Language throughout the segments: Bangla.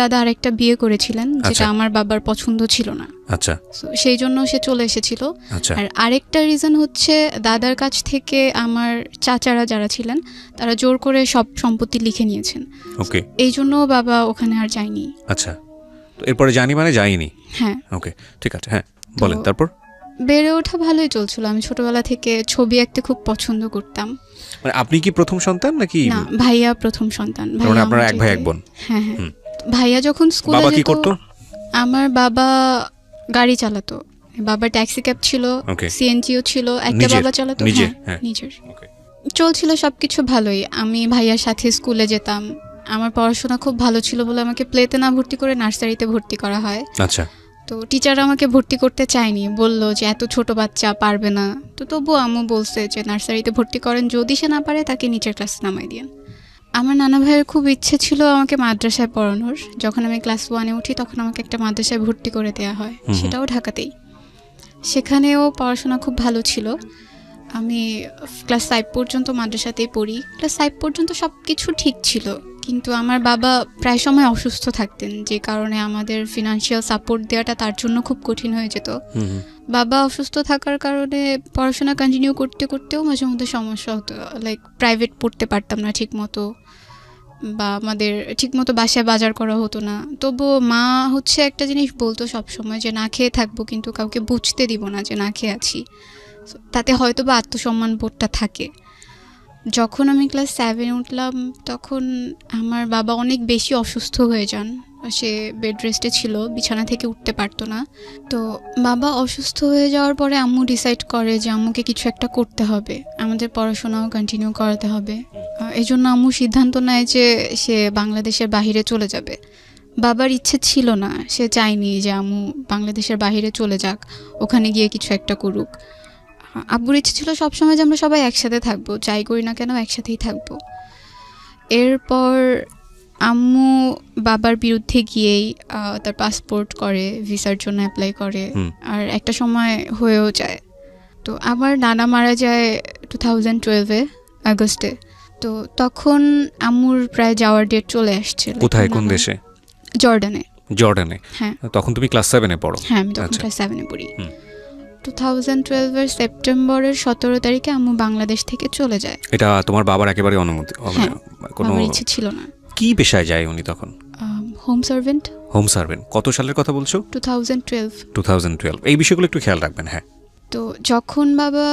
দাদা আরেকটা বিয়ে করেছিলেন, যেটা আমার বাবার পছন্দ ছিল না। আচ্ছা, সেই জন্য সে চলে এসেছিল। আর আরেকটা রিজন হচ্ছে দাদার কাছ থেকে আমার চাচারা যারা ছিলেন তারা জোর করে সব সম্পত্তি লিখে নিয়েছেন। ওকে, এই জন্য বাবা ওখানে আর যায়নি। আচ্ছা, তো এরপরে জানি মানে যাইনি। হ্যাঁ, ওকে, ঠিক আছে। হ্যাঁ, বলেন তারপর। বেড়ে ওঠা ভালোই চলছিল। আমি ছোটবেলা থেকে ছবি আঁকতে খুব পছন্দ করতাম। মানে আপনি কি প্রথম সন্তান নাকি? না, ভাইয়া প্রথম সন্তান। ভাইয়া, আপনারা এক ভাই এক বোন? হ্যাঁ হ্যাঁ। ভাইয়া যখন স্কুলে যেত। বাবা কি করতো? আমার বাবা গাড়ি চালাতো। বাবা ট্যাক্সি ক্যাব ছিল, সিএনজিও ছিল, একটা বাবা চালাতো। নিজের চলছিল সবকিছু ভালোই। আমি ভাইয়ার সাথে স্কুলে যেতাম। আমার পড়াশোনা খুব ভালো ছিল বলে আমাকে প্লেতে না ভর্তি করে নার্সারিতে ভর্তি করা হয়। আচ্ছা, তো টিচার আমাকে ভর্তি করতে চায়নি, বলল যে এত ছোট বাচ্চা পারবে না। তো তবুও আম্মু বলছে যে নার্সারিতে ভর্তি করেন, যদি সে না পারে তাকে নিচের ক্লাসে নামাই দিন। আমার নানা ভাইয়ের খুব ইচ্ছে ছিল আমাকে মাদ্রাসায় পড়ানোর। যখন আমি ক্লাস 1-এ উঠি তখন আমাকে একটা মাদ্রাসায় ভর্তি করে দেওয়া হয়, সেটাও ঢাকাতেই। সেখানেও পড়াশোনা খুব ভালো ছিল। আমি ক্লাস 5 পর্যন্ত মাদ্রাসাতেই পড়ি। ক্লাস 5 পর্যন্ত সব কিছু ঠিক ছিল, কিন্তু আমার বাবা প্রায় সময় অসুস্থ থাকতেন, যে কারণে আমাদের ফিনান্সিয়াল সাপোর্ট দেওয়াটা তার জন্য খুব কঠিন হয়ে যেত। বাবা অসুস্থ থাকার কারণে পড়াশোনা কন্টিনিউ করতে করতেও মাঝে মধ্যে সমস্যা হতো। লাইক প্রাইভেট পড়তে পারতাম না ঠিক মতো, বা আমাদের ঠিকমতো বাসায় বাজার করা হতো না। তবুও মা হচ্ছে একটা জিনিস বলতো সবসময়, যে না খেয়ে থাকবো কিন্তু কাউকে বুঝতে দিব না যে না খেয়ে আছি। তাতে হয়তো বা আত্মসম্মান বোধটা থাকে। যখন আমি ক্লাস 7-এ উঠলাম তখন আমার বাবা অনেক বেশি অসুস্থ হয়ে যান। সে বেড রেস্টে ছিল, বিছানা থেকে উঠতে পারতো না। তো বাবা অসুস্থ হয়ে যাওয়ার পরে আম্মু ডিসাইড করে যে আম্মুকে কিছু একটা করতে হবে, আমাদের পড়াশোনাও কন্টিনিউ করাতে হবে। এই জন্য আম্মু সিদ্ধান্ত নেয় যে সে বাংলাদেশের বাইরে চলে যাবে। বাবার ইচ্ছে ছিল না, সে চায়নি যে আম্মু বাংলাদেশের বাইরে চলে যাক, ওখানে গিয়ে কিছু একটা করুক। আব্বুর ইচ্ছে ছিল সবসময় যে আমরা সবাই একসাথে থাকবো, যাই করি না কেন একসাথেই থাকবো। এরপর আম্মু বাবার বিরুদ্ধে গিয়েই তার পাসপোর্ট করে, ভিসার জন্য অ্যাপ্লাই করে, আর একটা সময় হয়েও যায়। তো আমার নানা মারা যায় 2012-এ আগস্টে। তো তখন আম্মুর প্রায় যাওয়ার ডেট চলে আসছে। কোথায়, কোন দেশে? জর্ডানে। হ্যাঁ, তখন তুমি ক্লাস 7-এ পড়ো? হ্যাঁ, আমি তখন ক্লাস 7-এ পড়ি। 2012-এর সেপ্টেম্বরের 17 তারিখে আম্মু বাংলাদেশ থেকে চলে যায়। এটা তোমার বাবার একেবারে অনুমতি? কোনো ইচ্ছে ছিল না। কি পেশায় যায় উনি তখন? Home servant. Home servant. কত সালের কথা বলছো? 2012। এই বিষয়গুলো একটু খেয়াল রাখবেন। হ্যাঁ, তো যখন বাবা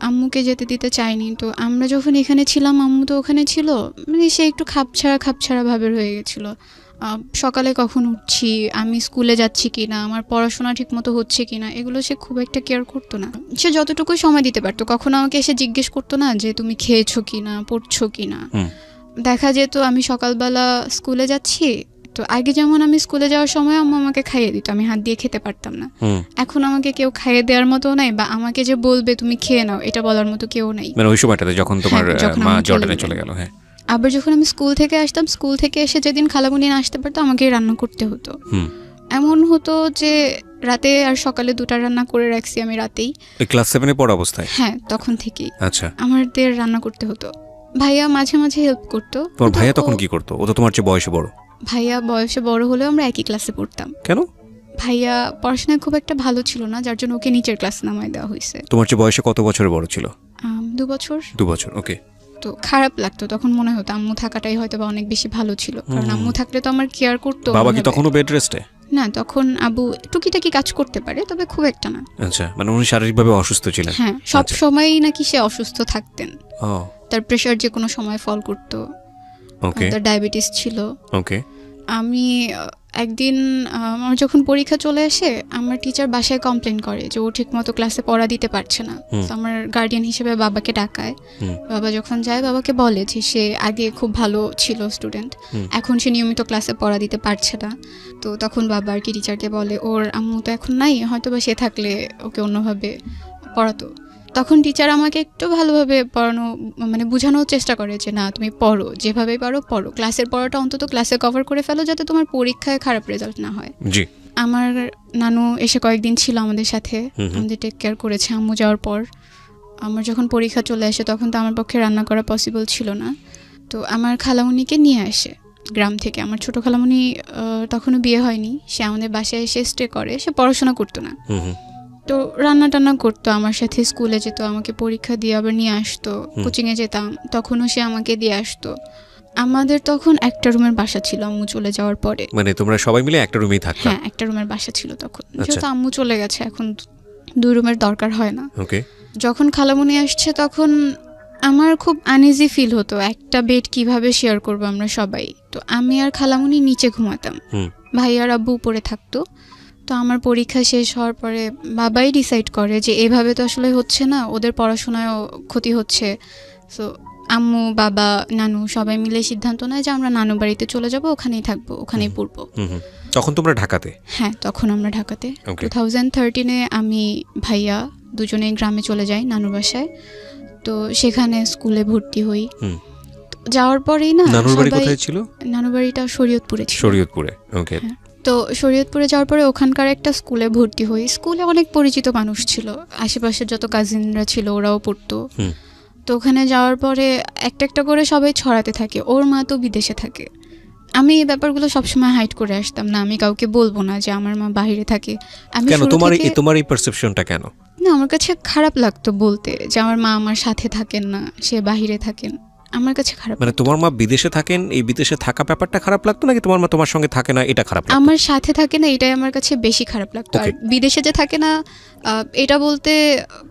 আম্মুকে যেতে দিতে চায়নি, তো আমরা যখন এখানে ছিলাম আম্মু তো ওখানে ছিল, মানে সে একটু খাপছাড়া ভাবের হয়ে গেছিলো। সকালে কখন উঠছি, আমি স্কুলে যাচ্ছি কিনা, আমার পড়াশোনা ঠিক মতো হচ্ছে কিনা, এগুলো সে খুব একটা কেয়ার করতো না। সে যতটুকু সময় দিতে পারতো, কখনো আমাকে এসে জিজ্ঞেস করতো না যে তুমি খেয়েছো কিনা, পড়ছো কিনা। দেখা যেত আমি সকালবেলা স্কুলে যাচ্ছি, তো আগে যেমন আমি স্কুলে যাওয়ার সময় আম্মু আমাকে খাইয়ে দিত, আমি হাত দিয়ে খেতে পারতাম না। এখন আমাকে কেউ খাইয়ে দেওয়ার মতো নাই, বা আমাকে যে বলবে তুমি খেয়ে নাও এটা বলার মতো কেউ নাই। মানে ওই সময়টাতে যখন তোমার মা জর্ডানে চলে গেল। হ্যাঁ, আবার যখন আমি স্কুল থেকে আসতাম, স্কুল থেকে এসে যেদিন খালামুনি না আসতে পারতো আমাকে রান্না করতে হতো। এমন হতো যে রাতে আর সকালে দুটা রান্না করে রাখছি আমি রাতেই। ক্লাস 7-এ পড়া অবস্থায়? হ্যাঁ, তখন থেকেই। আচ্ছা, আমাদের রান্না করতে হতো। ভাইয়া মাঝে মাঝে হেল্প করতো। তোমার ভাইয়া তখন কি করতো? ও তো তোমার চেয়ে বয়সে বড়। ভাইয়া বয়সে বড় হলেও আমরা একই ক্লাসে পড়তাম। কেন? ভাইয়া পড়াশোনায় খুব একটা ভালো ছিল না, যার জন্য ওকে নিচের ক্লাসে নামায় দেওয়া হয়েছে। তোমার চেয়ে বয়সে কত বছরের বড় ছিল? 2 বছর। 2 বছর, ওকে। তো খারাপ লাগতো তখন, মনে হতো আম্মু থাকাটাই হয়তো বা অনেক বেশি ভালো ছিল, কারণ আম্মু থাকলে তো আমার কেয়ার করতো। বাবা কি তখনও বেড রেস্টে? না, তখন আবু টুকিটাকি কাজ করতে পারে, তবে খুব একটা না। আচ্ছা, মানে উনি শারীরিকভাবে অসুস্থ ছিলেন? হ্যাঁ, সব সময়ই নাকি সে অসুস্থ থাকতেন। তার প্রেশার যে কোনো সময় ফল করতো, তার ডায়াবেটিস ছিল। ওকে। আমি একদিন আমার যখন পরীক্ষা চলে আসে, আমার টিচার বাসায় কমপ্লেন করে যে ও ঠিক মতো ক্লাসে পড়া দিতে পারছে না। আমার গার্ডিয়ান হিসেবে বাবাকে ডাকায়। বাবা যখন যায়, বাবাকে বলে যে সে আগে খুব ভালো ছিল স্টুডেন্ট, এখন সে নিয়মিত ক্লাসে পড়া দিতে পারছে না। তো তখন বাবা আর কি টিচারকে বলে ওর আম্মু তো এখন নাই, হয়তো বা সে থাকলে ওকে অন্যভাবে পড়াতো। তখন টিচার আমাকে একটু ভালোভাবে পড়ানো, মানে বোঝানোর চেষ্টা করে যে না তুমি পড়ো, যেভাবে পারো পড়ো, ক্লাসের পড়াটা অন্তত ক্লাসে কভার করে ফেলো, যাতে তোমার পরীক্ষায় খারাপ রেজাল্ট না হয়। জি। আমার নানু এসে কয়েকদিন ছিল আমাদের সাথে, আমাদের টেক কেয়ার করেছে আম্মু যাওয়ার পর। আমার যখন পরীক্ষা চলে আসে তখন তো আমার পক্ষে রান্না করা পসিবল ছিল না, তো আমার খালামুনিকে নিয়ে আসে। গ্রাম থেকে। আমার ছোটো খালামণি তখনও বিয়ে হয়নি, সে আমাদের বাসায় এসে স্টে করে, সে পড়াশোনা করতো না। তো রান্না টান্না করতো, আমার সাথে স্কুলে যেত, আমাকে পরীক্ষা দিয়ে আবার নিয়ে আসতো, কোচিংয়ে যেতাম তখনও সে আমাকে দিয়ে আসতো। আমাদের তখন একটা রুমের বাসা ছিল আম্মু চলে যাওয়ার পরে। মানে তোমরা সবাই মিলে একটা রুমেই থাকতে? হ্যাঁ, একটা রুমের বাসা ছিল তখন। যেহেতু আম্মু চলে গেছে, এখন 2 রুমের দরকার হয় না। ওকে। যখন খালামণি আসছে তখন আমার খুব আনইজি ফিল হতো, একটা বেড কিভাবে শেয়ার করবো আমরা সবাই। তো আমি আর খালামণি নিচে ঘুমাতাম, ভাই আর আব্বু উপরে থাকতো। তো আমার পরীক্ষা শেষ হওয়ার পরে বাবাই ডিসাইড করে যে এভাবে তো আসলে হচ্ছে না, ওদের পড়াশোনায়ও ক্ষতি হচ্ছে। সো আম্মু, বাবা, নানু সবাই মিলে সিদ্ধান্ত নেয় যে আমরা নানু বাড়িতে চলে যাব, ওখানেই থাকবো, ওখানেই পড়বো। তখন তোমরা ঢাকাতে? হ্যাঁ, তখন আমরা ঢাকাতে। 2013 আমি ভাইয়া দুজনেই গ্রামে চলে যাই নানুর বাসায়। তো সেখানে স্কুলে ভর্তি হই। যাওয়ার পরেই না, নানুর বাড়ি কোথায় ছিল? নানুর বাড়িটা শরীয়তপুরে ছিল। শরীয়তপুরে, ওকে। তো শরীয়তপুরে যাওয়ার পরে ওখানকার একটা স্কুলে ভর্তি হই। স্কুলে অনেক পরিচিত মানুষ ছিল, আশেপাশের যত কাজিনরা ছিল ওরাও পড়তো। তো ওখানে যাওয়ার পরে একটা একটা করে সবাই ছড়াতে থাকে, ওর মা তো বিদেশে থাকে। আমি এই ব্যাপারগুলো সবসময় হাইড করে আসতাম না, আমি কাউকে বলবো না যে আমার মা বাইরে থাকে। আমি কেন তোমার এই পারসেপশনটা কেন? না, আমার কাছে খারাপ লাগতো বলতে যে আমার মা আমার সাথে থাকেন না, সে বাইরে থাকেন। আমার কাছে খারাপ। মানে তোমার মা বিদেশে থাকেন, এই বিদেশে থাকা ব্যাপারটা খারাপ লাগতো, নাকি তোমার মা তোমার সঙ্গে থাকে না এটা খারাপ লাগতো? আমার সাথে থাকে না এটাই আমার কাছে বেশি খারাপ লাগতো। আর বিদেশে যে থাকে না এটা বলতে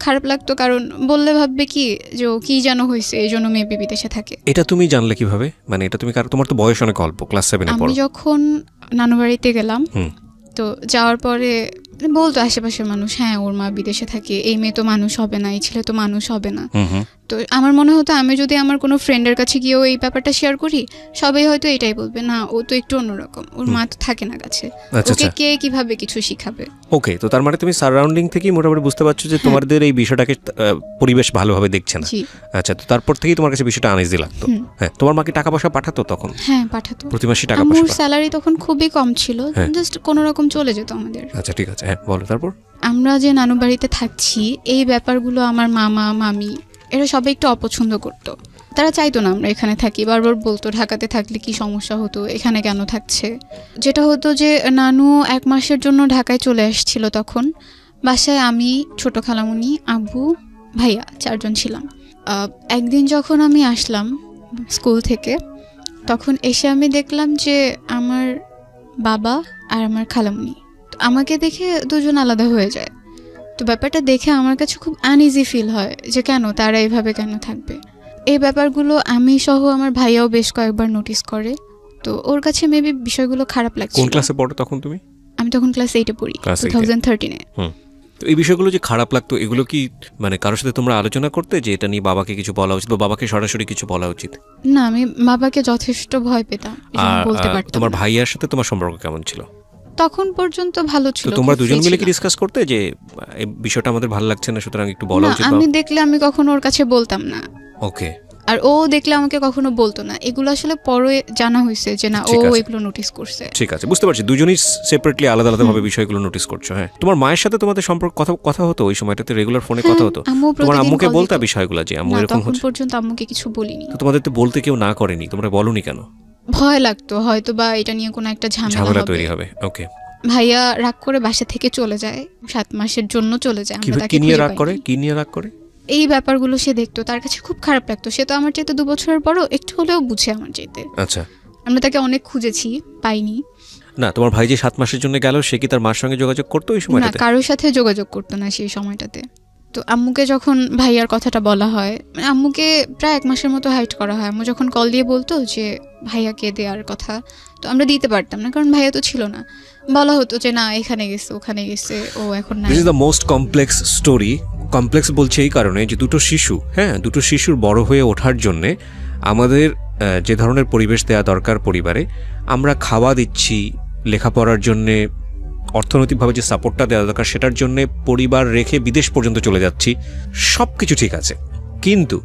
খারাপ লাগতো, কারণ বললে ভাববে কি যে ও কি যেন হয়েছে, এই জন্য মেবি বিদেশে থাকে। এটা তুমি জানলে কিভাবে? মানে এটা তুমি, তোমার তো বয়স অনেক অল্প, ক্লাস 7 এ পড়ো। আমি যখন নানু বাড়িতে গেলাম, তো যাওয়ার পরে বলতো আশেপাশের মানুষ, হ্যাঁ ওর মা বিদেশে থাকে, এই মেয়ে তো মানুষ হবে না, এই ছেলে তো মানুষ হবে না। তো আমার মনে হতো আমি যদি আমার কোনো ফ্রেন্ডের কাছে গিয়েও এই ব্যাপারটা শেয়ার করি, সবাই হয়তো এটাই বলবে, না ও তো একটু অন্যরকম, ওর মা তো থাকে না কাছে, ওকে কে কিভাবে কিছু শিখাবে। ওকে, তো তার মানে তুমি সারাউন্ডিং থেকেই মোটামুটি বুঝতে পারছো যে তোমাদের এই বিষয়টাকে পরিবেশ ভালোভাবে দেখছে না। আচ্ছা, তো তারপর থেকেই তোমার কাছে বিষয়টা আনইজি লাগতো। হ্যাঁ, তোমার মা কি টাকা পয়সা পাঠাতো তখন? হ্যাঁ, পাঠাতো, প্রতি মাসে টাকা পয়সা। আমার স্যালারি তখন খুবই কম ছিল, জাস্ট কোনো রকম চলে যেত আমাদের। আচ্ছা, ঠিক আছে, হ্যাঁ বলো। তারপর আমরা যে নানু বাড়িতে থাকছি, এই ব্যাপারগুলো আমার মামা মামি এরা সবাই একটু অপছন্দ করতো। তারা চাইতো না আমরা এখানে থাকি, বারবার বলতো ঢাকাতে থাকলে কি সমস্যা হতো, এখানে কেন থাকছে। যেটা হতো যে নানু 1 মাসের জন্য ঢাকায় চলে আসছিল, তখন বাসায় আমি, ছোট খালামণি, আব্বু, ভাইয়া 4 জন ছিলাম। একদিন যখন আমি আসলাম স্কুল থেকে, তখন এসে আমি দেখলাম যে আমার বাবা আর আমার খালামণি আমাকে দেখে দুজন আলাদা হয়ে যায়। তো ব্যাপারটা দেখে আমার কাছে খুব আনইজি ফিল হয় যে কেন তারা এইভাবে কেন থাকবে। এই ব্যাপারগুলো আমি সহ আমার ভাইয়াও বেশ কয়েকবার নোটিস করে। তো ওর কাছে মেবি বিষয়গুলো খারাপ লাগছে। কোন ক্লাসে পড়ো তখন তুমি? আমি তখন ক্লাস 8 এ পড়ি, 2013 এ। তো এই বিষয়গুলো যে খারাপ লাগতো, এগুলো কি মানে কারোর সাথে তোমরা আলোচনা করতে যে এটা নিয়ে বাবাকে কিছু বলা উচিত বা বাবাকে সরাসরি কিছু বলা উচিত? না, আমি বাবাকে যথেষ্ট ভয় পেতাম, বলতে পারতাম। তোমার ভাইয়ার সাথে তোমার সম্পর্ক কেমন ছিল? তখন পর্যন্ত ভালো ছিল। তো তোমরা দুজন মিলে কি ডিসকাস করতে যে এই বিষয়টা আমাদের ভালো লাগছে না, সুতরাং একটু বলা উচিত? আমি দেখলে আমি কখনো ওর কাছে বলতাম না। ওকে। আর ও দেখলে আমাকে কখনো বলতো না। এগুলো আসলে পরে জানা হয়েছে যে না, ও এগুলো নোটিস করছে। ঠিক আছে, বুঝতে পারছি, দুজনেই সেপারেটলি আলাদা আলাদা ভাবে বিষয়গুলো নোটিস করছো। হ্যাঁ, তোমার মায়ের সাথে তোমাদের সম্পর্ক কথা হতো ওই সময়টাতে? রেগুলার ফোনে কথা হতো? তোমার আম্মুকে বলতা বিষয়গুলো যে আম্মু এরকম হচ্ছে? তখন পর্যন্ত আম্মুকে কিছু বলিনি। তো তোমাদের তো বলতে কেউ না করেনি, তোমরা বলনি কেন? ভয় লাগতো হয়তো বা এটা নিয়ে কোনো একটা ঝামেলা তৈরি হবে। ওকে। ভাইয়া রাগ করে বাসা থেকে চলে যায়, 7 মাসের জন্য চলে যায়। আমরা তাকে কি নিয়ে রাগ করে? এই ব্যাপারগুলো সে দেখতো, তার কাছে খুব খারাপ লাগতো। সে তো আমার চাইতে 2 বছরের বড়, একটু হলেও বুঝে আমার চাইতে। আচ্ছা। আমরা তাকে অনেক খুঁজেছি, পাইনি। না, তোমার ভাই যে 7 মাসের জন্য গেল, সে কি তার মার সঙ্গে যোগাযোগ করতো ওই সময়টাতে? না, কারোর সাথে যোগাযোগ করতো না সেই সময়টাতে। তো আম্মুকে যখন ভাইয়ার কথাটা বলা হয়, আম্মুকে প্রায় 1 মাসের মতো হাইড করা হয়। আম্মু যখন কল দিয়ে বলতো যে ভাইয়াকে দেওয়ার কথা, তো আমরা দিতে পারতাম না, কারণ ভাইয়া তো ছিল না। বলা হতো যে না, এখানে গেছে ওখানে গেছে, ও এখন না। This is the most complex story. Complex বলছে এই কারণে যে দুটো শিশুর বড় হয়ে ওঠার জন্যে আমাদের যে ধরনের পরিবেশ দেওয়া দরকার পরিবারে, আমরা খাওয়া দিচ্ছি, লেখাপড়ার জন্যে অর্থনৈতিকভাবে যে সাপোর্টটা দেওয়া দরকার সেটার জন্যে পরিবার রেখে বিদেশ পর্যন্ত চলে যাচ্ছি, সব কিছু ঠিক আছে, কিন্তু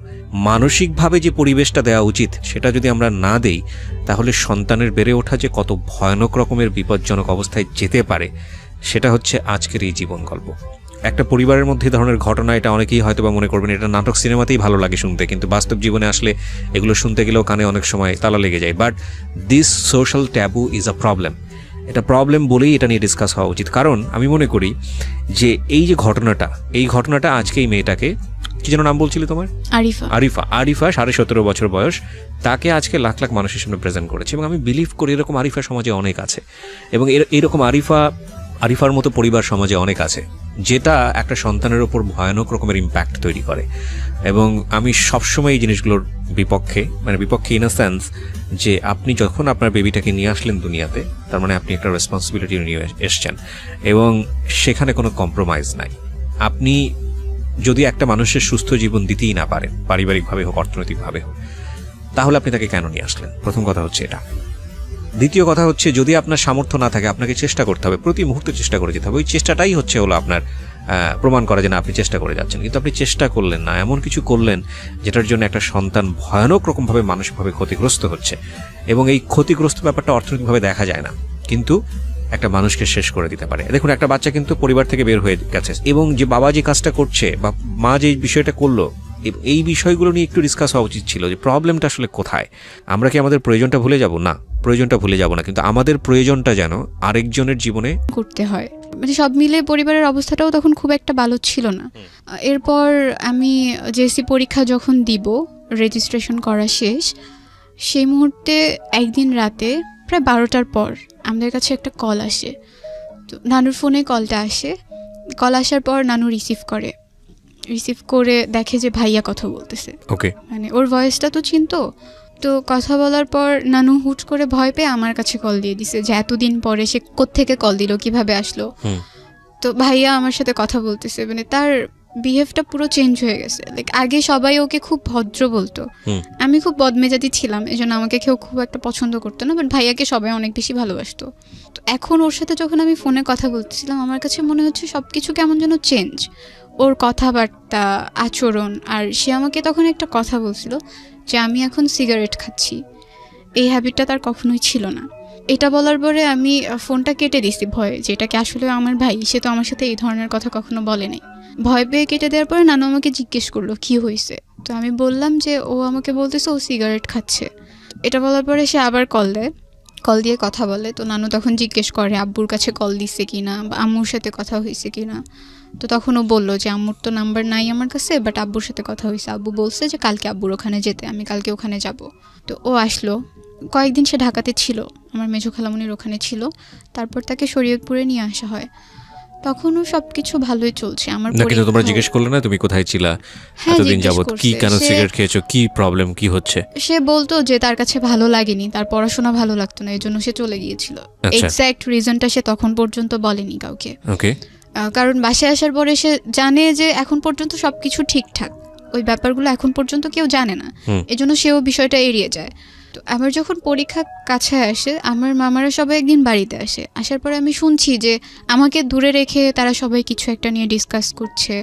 মানসিকভাবে যে পরিবেশটা দেওয়া উচিত সেটা যদি আমরা না দেই, তাহলে সন্তানের বেড়ে ওঠা যে কত ভয়ানক রকমের বিপজ্জনক অবস্থায় যেতে পারে, সেটা হচ্ছে আজকের এই জীবন গল্প। একটা পরিবারের মধ্যে এই ধরনের ঘটনা, এটা অনেকেই হয়তো বা মনে করবেন এটা নাটক সিনেমাতেই ভালো লাগে শুনতে, কিন্তু বাস্তব জীবনে আসলে এগুলো শুনতে গেলেও কানে অনেক সময় তালা লেগে যায়। But this social taboo is a problem. এটা প্রবলেম বলেই এটা নিয়ে ডিসকাস হওয়া উচিত। কারণ আমি মনে করি যে এই যে ঘটনাটা আজকে এই মেয়েটাকে, কি যেন নাম বলছিলে তোমার? আরিফা 17.5 বছর বয়স, তাকে আজকে লাখ লাখ মানুষের সামনে প্রেজেন্ট করেছে। এবং আমি বিলিভ করি এরকম আরিফা সমাজে অনেক আছে, এবং এরকম আরিফার মতো পরিবার সমাজে অনেক আছে, যেটা একটা সন্তানের ওপর ভয়ানক রকমের ইম্প্যাক্ট তৈরি করে। এবং আমি সবসময় এই জিনিসগুলোর বিপক্ষে, মানে বিপক্ষে ইন আ সেন্স যে আপনি যখন আপনার বেবিটাকে নিয়ে আসলেন দুনিয়াতে, তার মানে আপনি একটা রেসপন্সিবিলিটি নিয়ে এসছেন, এবং সেখানে কোনো কম্প্রোমাইজ নাই। আপনি যদি একটা মানুষের সুস্থ জীবন দিতেই না পারেন, পারিবারিকভাবে হোক অর্থনৈতিকভাবে হোক, তাহলে আপনি তাকে কেন নিয়ে আসলেন? প্রথম কথা হচ্ছে এটা। দ্বিতীয় কথা হচ্ছে, যদি আপনার সামর্থ্য না থাকে, আপনাকে চেষ্টা করতে হবে, প্রতি মুহূর্তে চেষ্টা করে যেতে হবে। ওই চেষ্টাটাই হলো আপনার প্রমাণ করে যে না, আপনি চেষ্টা করে যাচ্ছেন। কিন্তু আপনি চেষ্টা করলেন না, এমন কিছু করলেন যেটার জন্য একটা সন্তান ভয়ানক রকমভাবে মানসিকভাবে ক্ষতিগ্রস্ত হচ্ছে। এবং এই ক্ষতিগ্রস্ত ব্যাপারটা অর্থনৈতিকভাবে দেখা যায় না, কিন্তু একটা মানুষকে শেষ করে দিতে পারে। দেখুন, একটা বাচ্চা কিন্তু পরিবার থেকে বের হয়ে গেছে, এবং যে বাবা যে কাজটা করছে বা মা যে বিষয়টা করলো, এই বিষয়গুলো নিয়ে একটু ডিসকাস হওয়া উচিত ছিল যে প্রবলেমটা আসলে কোথায়। আমরা কি আমাদের প্রয়োজনটা ভুলে যাব? না, প্রয়োজনটা ভুলে যাব না, কিন্তু আমাদের প্রয়োজনটা যেন আরেকজনের জীবনে করতে হয়। মানে সব মিলে পরিবারের অবস্থাটাও তখন খুব একটা ভালো ছিল না। এরপর আমি জেএসসি পরীক্ষা যখন দিব, রেজিস্ট্রেশন করা শেষ, সেই মুহূর্তে একদিন রাতে প্রায় 12টার পর আমাদের কাছে একটা কল আসে। তো নানুর ফোনে কলটা আসে। কল আসার পর নানু রিসিভ করে দেখে যে ভাইয়া কথা বলতেছে। ওকে, মানে ওর ভয়েসটা তো চিনতো। তো কথা বলার পর নানু হুট করে ভয় পেয়ে আমার কাছে কল দিয়ে দিছে যে এতদিন পরে সে কোত্থেকে কল দিল, কিভাবে আসলো। তো ভাইয়া আমার সাথে কথা বলতেছে, মানে তার বিহেভটা পুরো চেঞ্জ হয়ে গেছে। লাইক আগে সবাই ওকে খুব ভদ্র বলতো, আমি খুব বদমেজাজি ছিলাম, এই জন্য আমাকে কেউ খুব একটা পছন্দ করতো না, বাট ভাইয়াকে সবাই অনেক বেশি ভালোবাসতো। তো এখন ওর সাথে যখন আমি ফোনে কথা বলতেছিলাম, আমার কাছে মনে হচ্ছে সব কিছু কেমন যেন চেঞ্জ, ওর কথাবার্তা, আচরণ। আর সে আমাকে তখন একটা কথা বলছিল যে আমি এখন সিগারেট খাচ্ছি। এই হ্যাবিটটা তার কখনোই ছিল না। এটা বলার পরে আমি ফোনটা কেটে দিছি ভয়ে, যে এটাকে আসলে আমার ভাই, সে তো আমার সাথে এই ধরনের কথা কখনো বলে নাই। ভয় পেয়ে কেটে দেওয়ার পরে নানু আমাকে জিজ্ঞেস করলো কি হয়েছে। তো আমি বললাম যে ও আমাকে বলতেছে ও সিগারেট খাচ্ছে। এটা বলার পরে সে আবার কল দিয়ে কথা বলে। তো নানু তখন জিজ্ঞেস করে আব্বুর কাছে কল দিচ্ছে কিনা বা আম্মুর সাথে কথা হয়েছে কিনা। তো তখন ও বললো যে আম্মুর তো নাম্বার নাই আমার কাছে, বাট আব্বুর সাথে কথা হয়েছে। আব্বু বলছে যে কালকে আব্বুর ওখানে যেতে, আমি কালকে ওখানে যাব। তো ও আসলো। কয়েকদিন সে ঢাকাতে ছিল, আমার মেজো খালামণির ওখানে ছিল। তারপর তাকে শরীয়তপুরে নিয়ে আসা হয়। তখনও সবকিছু ভালোই চলছে। আমার কিন্তু তোমরা জিজ্ঞেস করলে না তুমি কোথায় ছিলা এতদিন যাবত, কি কেন সিগারেট খেয়েছো, কি প্রবলেম, কি হচ্ছে? সে বলতো যে তার কাছে ভালো লাগেনি, তার পড়াশোনা ভালো লাগতো না, এই জন্য সে চলে গিয়েছিল। এক্স্যাক্ট রিজনটা সে তখন পর্যন্ত বলেনি কাউকে। ওকে, কারণ বাসায় আসার পরে সে জানে যে এখন পর্যন্ত সবকিছু ঠিকঠাক, ওই ব্যাপারগুলো এখন পর্যন্ত কেউ জানে না, এজন্য সেও বিষয়টা এড়িয়ে যায়। তো আমার যখন পরীক্ষা কাছে আসে, আমার মামারা সবাই একদিন বাড়িতে আসে। আসার পরে আমি শুনছি যে আমাকে দূরে রেখে তারা সবাই কিছু একটা নিয়ে ডিসকাস করছে,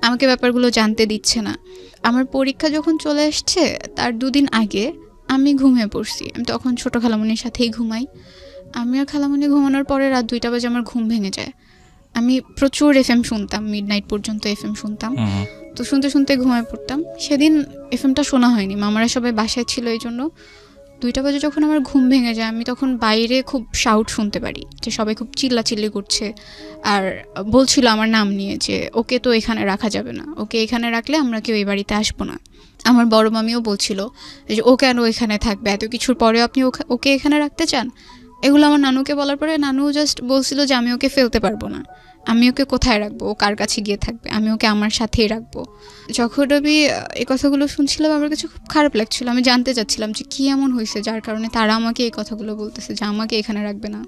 আমাকে ব্যাপারগুলো জানতে দিচ্ছে না। আমার পরীক্ষা যখন চলে আসছে তার 2 দিন আগে আমি ঘুমিয়ে পড়ছি। আমি তখন ছোটো খালামণির সাথেই ঘুমাই। আমি আর খালামণি ঘুমানোর পরে রাত 2টা বাজে আমার ঘুম ভেঙে যায়। আমি প্রচুর এফএম শুনতাম, মিডনাইট পর্যন্ত এফএম শুনতাম। তো শুনতে শুনতে ঘুমায় পড়তাম। সেদিন এফএমটা শোনা হয়নি, মামারা সবাই বাসায় ছিল, এই জন্য 2টা বাজে যখন আমার ঘুম ভেঙে যায়, আমি তখন বাইরে খুব শাউট শুনতে পারি যে সবাই খুব চিল্লাচিল্লি করছে আর বলছিল আমার নাম নিয়ে যে ওকে তো এখানে রাখা যাবে না, ওকে এখানে রাখলে আমরা কেউ এই বাড়িতে আসবো না। আমার বড় মামিও বলছিল যে ও কেন এখানে থাকবে, এত কিছুর পরেও আপনি ওকে এখানে রাখতে চান। এগুলো আমার নানুকে বলার পরে নানু জাস্ট বলছিল যে আমি ওকে ফেলতে পারবো না, আমি ওকে কোথায় রাখবো, ও কার কাছে গিয়ে থাকবে, আমি ওকে আমার সাথেই রাখবো। যখন আমি এই কথাগুলো শুনছিলাম আমার কাছে খুব খারাপ লাগছিল। আমি জানতে চাচ্ছিলাম যে কী এমন হয়েছে যার কারণে তারা আমাকে এই কথাগুলো বলতেছে যে আমাকে এখানে রাখবে না।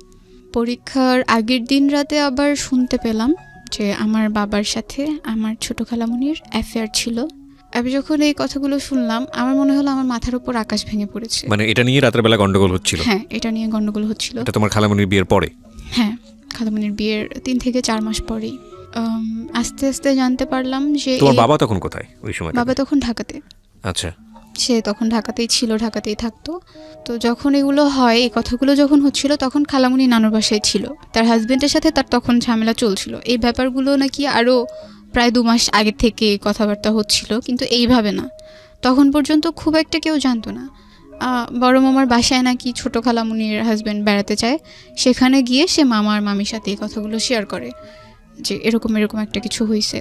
পরীক্ষার আগের দিন রাতে আবার শুনতে পেলাম যে আমার বাবার সাথে আমার ছোটো খালামণির অ্যাফেয়ার ছিল। আমি যখন এই কথাগুলো শুনলাম আমার মনে হলো আমার মাথার উপর আকাশ ভেঙে পড়েছে। মানে এটা নিয়ে রাতের বেলা গন্ডগোল হচ্ছিল? হ্যাঁ, এটা নিয়ে গন্ডগোল হচ্ছিল। এটা তোমার খালামণির বিয়ের পরে? হ্যাঁ, খালামণির বিয়ের 3 থেকে 4 মাস পরেই। আস্তে আস্তে জানতে পারলাম যে তোমার বাবা তখন কোথায় ওই সময়? বাবা তখন ঢাকাতে। আচ্ছা, সে তখন ঢাকাতেই ছিল, ঢাকাতেই থাকতো। তো যখন এগুলো হয়, এই কথাগুলো যখন হচ্ছিল, তখন খালামণি নানুর বাসায় ছিল। তার হাজবেন্ডের সাথে তার তখন ঝামেলা চলছিল। এই ব্যাপারগুলো নাকি আরও প্রায় 2 মাস আগে থেকে কথাবার্তা হচ্ছিল, কিন্তু এইভাবে না। তখন পর্যন্ত খুব একটা কেউ জানতো না। বড় মামার বাসায় নাকি ছোট খালামণির হাজবেন্ড বেড়াতে চায়, সেখানে গিয়ে সে মামা আর মামির সাথে এই কথাগুলো শেয়ার করে যে এরকম এরকম একটা কিছু হয়েছে।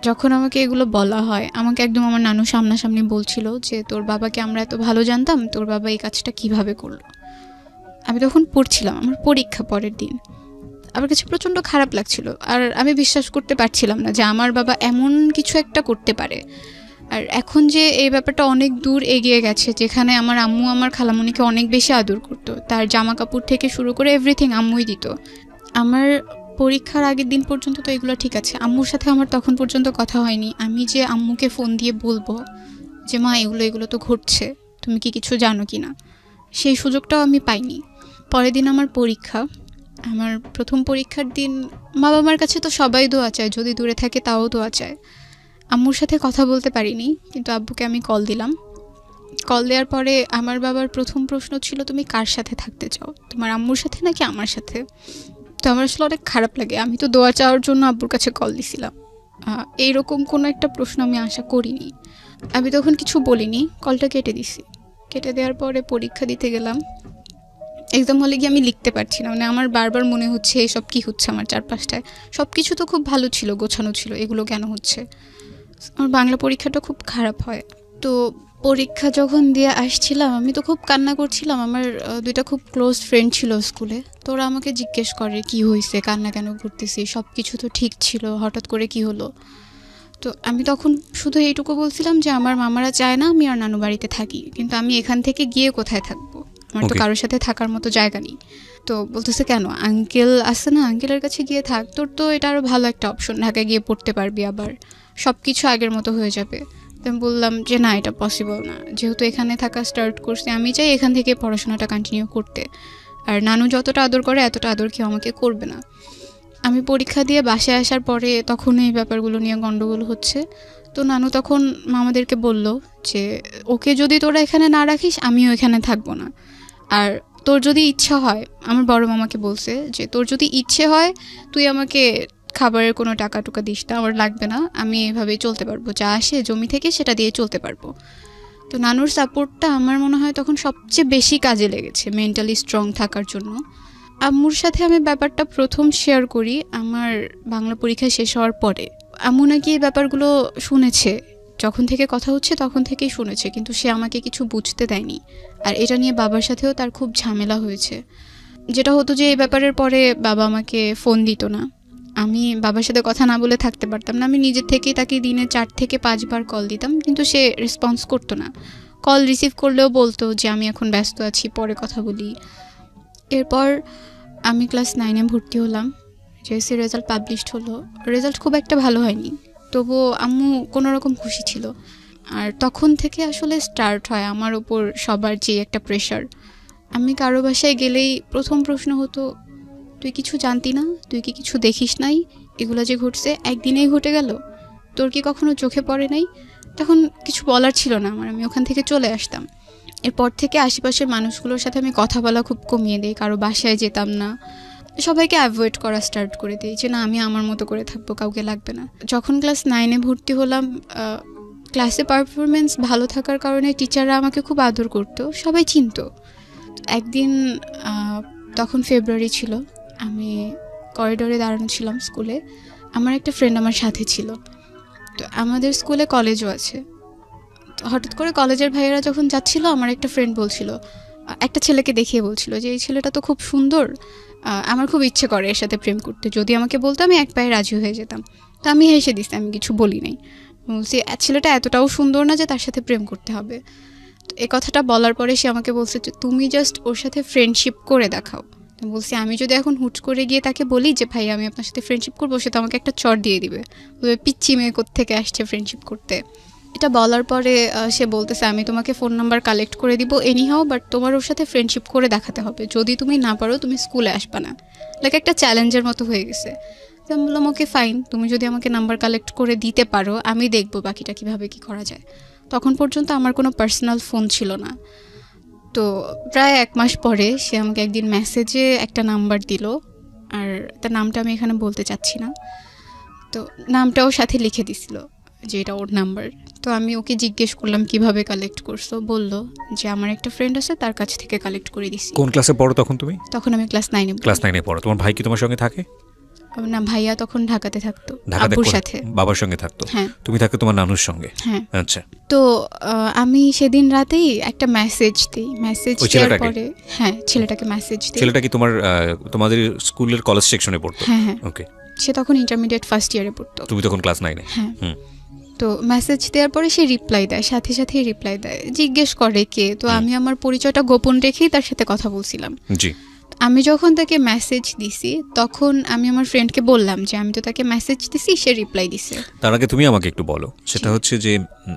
যখন আমাকে এগুলো বলা হয়, আমাকে একদম আমার নানু সামনাসামনি বলছিল যে তোর বাবাকে আমরা এত ভালো জানতাম, তোর বাবা এই কাজটা কিভাবে করলো। আমি তখন পড়ছিলাম, আমার পরীক্ষা পরের দিন। আমার কাছে প্রচণ্ড খারাপ লাগছিল, আর আমি বিশ্বাস করতে পারছিলাম না যে আমার বাবা এমন কিছু একটা করতে পারে। আর এখন যে এই ব্যাপারটা অনেক দূর এগিয়ে গেছে, যেখানে আমার আম্মু আমার খালামণিকে অনেক বেশি আদর করতো, তার জামা কাপড় থেকে শুরু করে এভরিথিং আম্মুই দিত। আমার পরীক্ষার আগের দিন পর্যন্ত তো এগুলো ঠিক আছে, আম্মুর সাথে আমার তখন পর্যন্ত কথা হয়নি। আমি যে আম্মুকে ফোন দিয়ে বলবো যে মা এগুলো তো ঘটছে, তুমি কি কিছু জানো কি না, সেই সুযোগটাও আমি পাইনি। পরের দিন আমার পরীক্ষা, আমার প্রথম পরীক্ষার দিন। মা বাবার কাছে তো সবাই দোয়া চায়, যদি দূরে থাকে তাও দোয়া চায়। আম্মুর সাথে কথা বলতে পারিনি, কিন্তু আব্বুকে আমি কল দিলাম। কল দেওয়ার পরে আমার বাবার প্রথম প্রশ্ন ছিল, তুমি কার সাথে থাকতে চাও, তোমার আম্মুর সাথে নাকি আমার সাথে? তো আমার আসলে অনেক খারাপ লাগে, আমি তো দোয়া চাওয়ার জন্য আব্বুর কাছে কল দিছিলাম। এইরকম কোনো একটা প্রশ্ন আমি আশা করিনি। আমি তখন কিছু বলিনি, কলটা কেটে দিছি। কেটে দেওয়ার পরে পরীক্ষা দিতে গেলাম। এক্সাম হলে গিয়ে আমি লিখতে পারছি না, মানে আমার বারবার মনে হচ্ছে এসব কী হচ্ছে আমার চারপাশটায়। সব কিছু তো খুব ভালো ছিল, গোছানো ছিল, এগুলো কেন হচ্ছে? আমার বাংলা পরীক্ষাটা খুব খারাপ হয়। তো পরীক্ষা যখন দিয়ে আসছিলাম, আমি তো খুব কান্না করছিলাম। আমার 2টা খুব ক্লোজ ফ্রেন্ড ছিল স্কুলে, তো ওরা আমাকে জিজ্ঞেস করে কি হয়েছে, কান্না কেন করতেছি, সব কিছু তো ঠিক ছিল, হঠাৎ করে কি হলো? তো আমি তখন শুধু এইটুকু বলছিলাম যে আমার মামারা চায় না আমি আর নানু বাড়িতে থাকি, কিন্তু আমি এখান থেকে গিয়ে কোথায় থাকবো, আমার তো Okay. কারোর সাথে থাকার মতো জায়গা নেই। তো বলতেছে কেন, আঙ্কেল আছে না, আঙ্কেলের কাছে গিয়ে থাক, তোর তো এটা আরও ভালো একটা অপশন, ঢাকায় গিয়ে পড়তে পারবি, আবার সব কিছু আগের মতো হয়ে যাবে। তো আমি বললাম যে না, এটা পসিবল না, যেহেতু এখানে থাকা স্টার্ট করছি, আমি চাই এখান থেকে পড়াশোনাটা কন্টিনিউ করতে। আর নানু যতটা আদর করে এতটা আদর কেউ আমাকে করবে না। আমি পরীক্ষা দিয়ে বাসায় আসার পরে তখন এই ব্যাপারগুলো নিয়ে গণ্ডগোল হচ্ছে। তো নানু তখন মামাদেরকে বলল যে ওকে যদি তোরা এখানে না রাখিস, আমিও এখানে থাকবো না। আর তোর যদি ইচ্ছা হয়, আমার বড় মামাকে বলছে যে তোর যদি ইচ্ছে হয় তুই আমাকে খাবারের কোনো টাকা টুকা দিস না, আমার লাগবে না, আমি এভাবেই চলতে পারবো, যা আসে জমি থেকে সেটা দিয়ে চলতে পারবো। তো নানুর সাপোর্টটা আমার মনে হয় তখন সবচেয়ে বেশি কাজে লেগেছে মেন্টালি স্ট্রং থাকার জন্য। আম্মুর সাথে আমি ব্যাপারটা প্রথম শেয়ার করি আমার বাংলা পরীক্ষা শেষ হওয়ার পরে। আম্মু নাকি এই ব্যাপারগুলো শুনেছে, যখন থেকে কথা হচ্ছে তখন থেকেই শুনেছে, কিন্তু সে আমাকে কিছু বুঝতে দেয়নি। আর এটা নিয়ে বাবার সাথেও তার খুব ঝামেলা হয়েছে। যেটা হতো যে এই ব্যাপারের পরে বাবা আমাকে ফোন দিত না, আমি বাবার সাথে কথা না বলে থাকতে পারতাম না। আমি নিজের থেকেই তাকে দিনে 4 থেকে 5 বার কল দিতাম, কিন্তু সে রেসপন্স করতো না। কল রিসিভ করলেও বলতো যে আমি এখন ব্যস্ত আছি, পরে কথা বলি। এরপর আমি ক্লাস 9-এ ভর্তি হলাম, জেএসসি রেজাল্ট পাবলিশড হলো। রেজাল্ট খুব একটা ভালো হয়নি, তবুও আম্মু কোনো রকম খুশি ছিল। আর তখন থেকে আসলে স্টার্ট হয় আমার ওপর সবার যে একটা প্রেশার। আমি কারো বাসায় গেলেই প্রথম প্রশ্ন হতো, তুই কিছু জানতি না, তুই কি কিছু দেখিস নাই, এগুলো যে ঘটছে একদিনেই ঘটে গেল, তোর কি কখনো চোখে পড়ে নাই? তখন কিছু বলার ছিল না আমার, আমি ওখান থেকে চলে আসতাম। এরপর থেকে আশেপাশের মানুষগুলোর সাথে আমি কথা বলা খুব কমিয়ে দিই, কারো বাসায় যেতাম না, সবাইকে অ্যাভয়েড করা স্টার্ট করে দিই যে না, আমি আমার মতো করে থাকবো, কাউকে লাগবে না। যখন ক্লাস 9-এ ভর্তি হলাম, ক্লাসে পারফরমেন্স ভালো থাকার কারণে টিচাররা আমাকে খুব আদর করতো, সবাই চিনতো। একদিন তখন ফেব্রুয়ারি ছিল, আমি করিডোরে দাঁড়ানো ছিলাম স্কুলে, আমার একটা ফ্রেন্ড আমার সাথে ছিল। তো আমাদের স্কুলে কলেজও আছে। হঠাৎ করে কলেজের ভাইয়েরা যখন যাচ্ছিল, আমার একটা ফ্রেন্ড বলছিল, একটা ছেলেকে দেখিয়ে বলছিল যে এই ছেলেটা তো খুব সুন্দর, আমার খুব ইচ্ছে করে এর সাথে প্রেম করতে, যদি আমাকে বলতো আমি এক পায়ে রাজি হয়ে যেতাম। তো আমি হেসে দিছি, আমি কিছু বলি নাই, বলছি ছেলেটা এতটাও সুন্দর না যে তার সাথে প্রেম করতে হবে। তো এই কথাটা বলার পরে সে আমাকে বলছে যে তুমি জাস্ট ওর সাথে ফ্রেন্ডশিপ করে দেখাও। বলছি আমি যদি এখন হুট করে গিয়ে তাকে বলি যে ভাই আমি আপনার সাথে ফ্রেন্ডশিপ করবো, সে তো আমাকে একটা চড় দিয়ে দিবে, বলবে পিচ্চি মেয়ে কোত্থেকে আসছে ফ্রেন্ডশিপ করতে। এটা বলার পরে সে বলতেছে আমি তোমাকে ফোন নাম্বার কালেক্ট করে দিব এনিহাও, বাট তোমার ওর সাথে ফ্রেন্ডশিপ করে দেখাতে হবে, যদি তুমি না পারো তুমি স্কুলে আসবে না। লাইক একটা চ্যালেঞ্জের মতো হয়ে গেছে। তো আমি বললাম ওকে ফাইন, তুমি যদি আমাকে নাম্বার কালেক্ট করে দিতে পারো, আমি দেখবো বাকিটা কীভাবে কী করা যায়। তখন পর্যন্ত আমার কোনো পার্সোনাল ফোন ছিল না। তো প্রায় 1 মাস পরে সে আমাকে একদিন মেসেজে একটা নাম্বার দিল, আর তার নামটা আমি এখানে বলতে চাচ্ছি না। তো নামটাও সাথে লিখে দিছিল যে এটা ওর নাম্বার। তো আমি ওকে জিজ্ঞেস করলাম কিভাবে কালেক্ট করছো, বলল যে আমার একটা ফ্রেন্ড আছে তার কাছ থেকে কালেক্ট করে দিছি। কোন ক্লাসে পড়ো তখন তুমি? তখন আমি ক্লাস 9-এ। ক্লাস 9-এ পড়ো। তোমার ভাই কি তোমার সঙ্গে থাকে? না, ভাইয়া তখন ঢাকাতে থাকতো, ঢাকাতে আব্বুর সাথে। বাবার সঙ্গে থাকতো? হ্যাঁ। তুমি থাকতো তোমার নানুর সঙ্গে? হ্যাঁ। আচ্ছা। তো আমি সেদিন রাতেই একটা মেসেজ দিই। মেসেজ দেওয়ার পরে হ্যাঁ, ছেলেটাকে মেসেজ দিই। ছেলেটা কি তোমাদের স্কুলের কলেজ সেকশনে পড়তো? হ্যাঁ হ্যাঁ। ওকে। সে তখন ইন্টারমিডিয়েট ফার্স্ট ইয়ারে পড়তো। তুমি তখন ক্লাস 9-এ? হ্যাঁ। তো মেসেজ দেওয়ার পরে সে রিপ্লাই দেয়, সাথে সাথেই রিপ্লাই দেয়, জিজ্ঞেস করে কে। তো আমি আমার পরিচয়টা গোপন রেখেই তার সাথে কথা বলছিলাম। জি। আমি যখন তাকে মেসেজ দিছি তখন আমি আমার ফ্রেন্ডকে বললাম যে আমি তো তাকে মেসেজ দিছি, সে রিপ্লাই দিছে। তার আগে তুমি আমাকে একটু বলো, সেটা হচ্ছে যে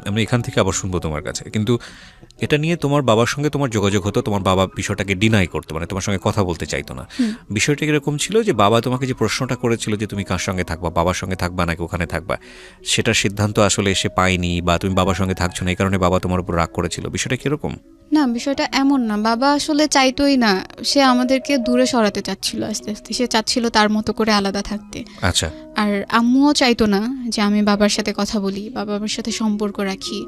আমরা এখান থেকে আবার শুনবো তোমার কাছে, কিন্তু এটা নিয়ে তোমার বাবার সঙ্গে তোমার যোগাযোগ হতো, তোমার বাবা বিষয়টাকে ডিনাই করতো, মানে তোমার সঙ্গে কথা বলতে চাইতো না। বিষয়টা এরকম ছিল যে বাবা তোমাকে যে প্রশ্নটা করেছিল যে তুমি কার সঙ্গে থাকবা, বাবার সঙ্গে থাকবা নাকি ওখানে থাকবা, সেটার সিদ্ধান্ত আসলে এসে পায়নি, বা তুমি বাবার সঙ্গে থাকছো না এই কারণে বাবা তোমার উপর রাগ করেছিল, বিষয়টা কিরকম? না, বিষয়টা এমন না। বাবা আসলে চাইতোই না, সে আমাদেরকে দূরে সরাতে চাচ্ছিল আস্তে আস্তে। সে চাচ্ছিল তার মতো করে আলাদা থাকতে। আচ্ছা। আর আম্মুও চাইতো না যে আমি বাবার সাথে কথা বলি বা বাবার সাথে সম্পর্ক রাখি।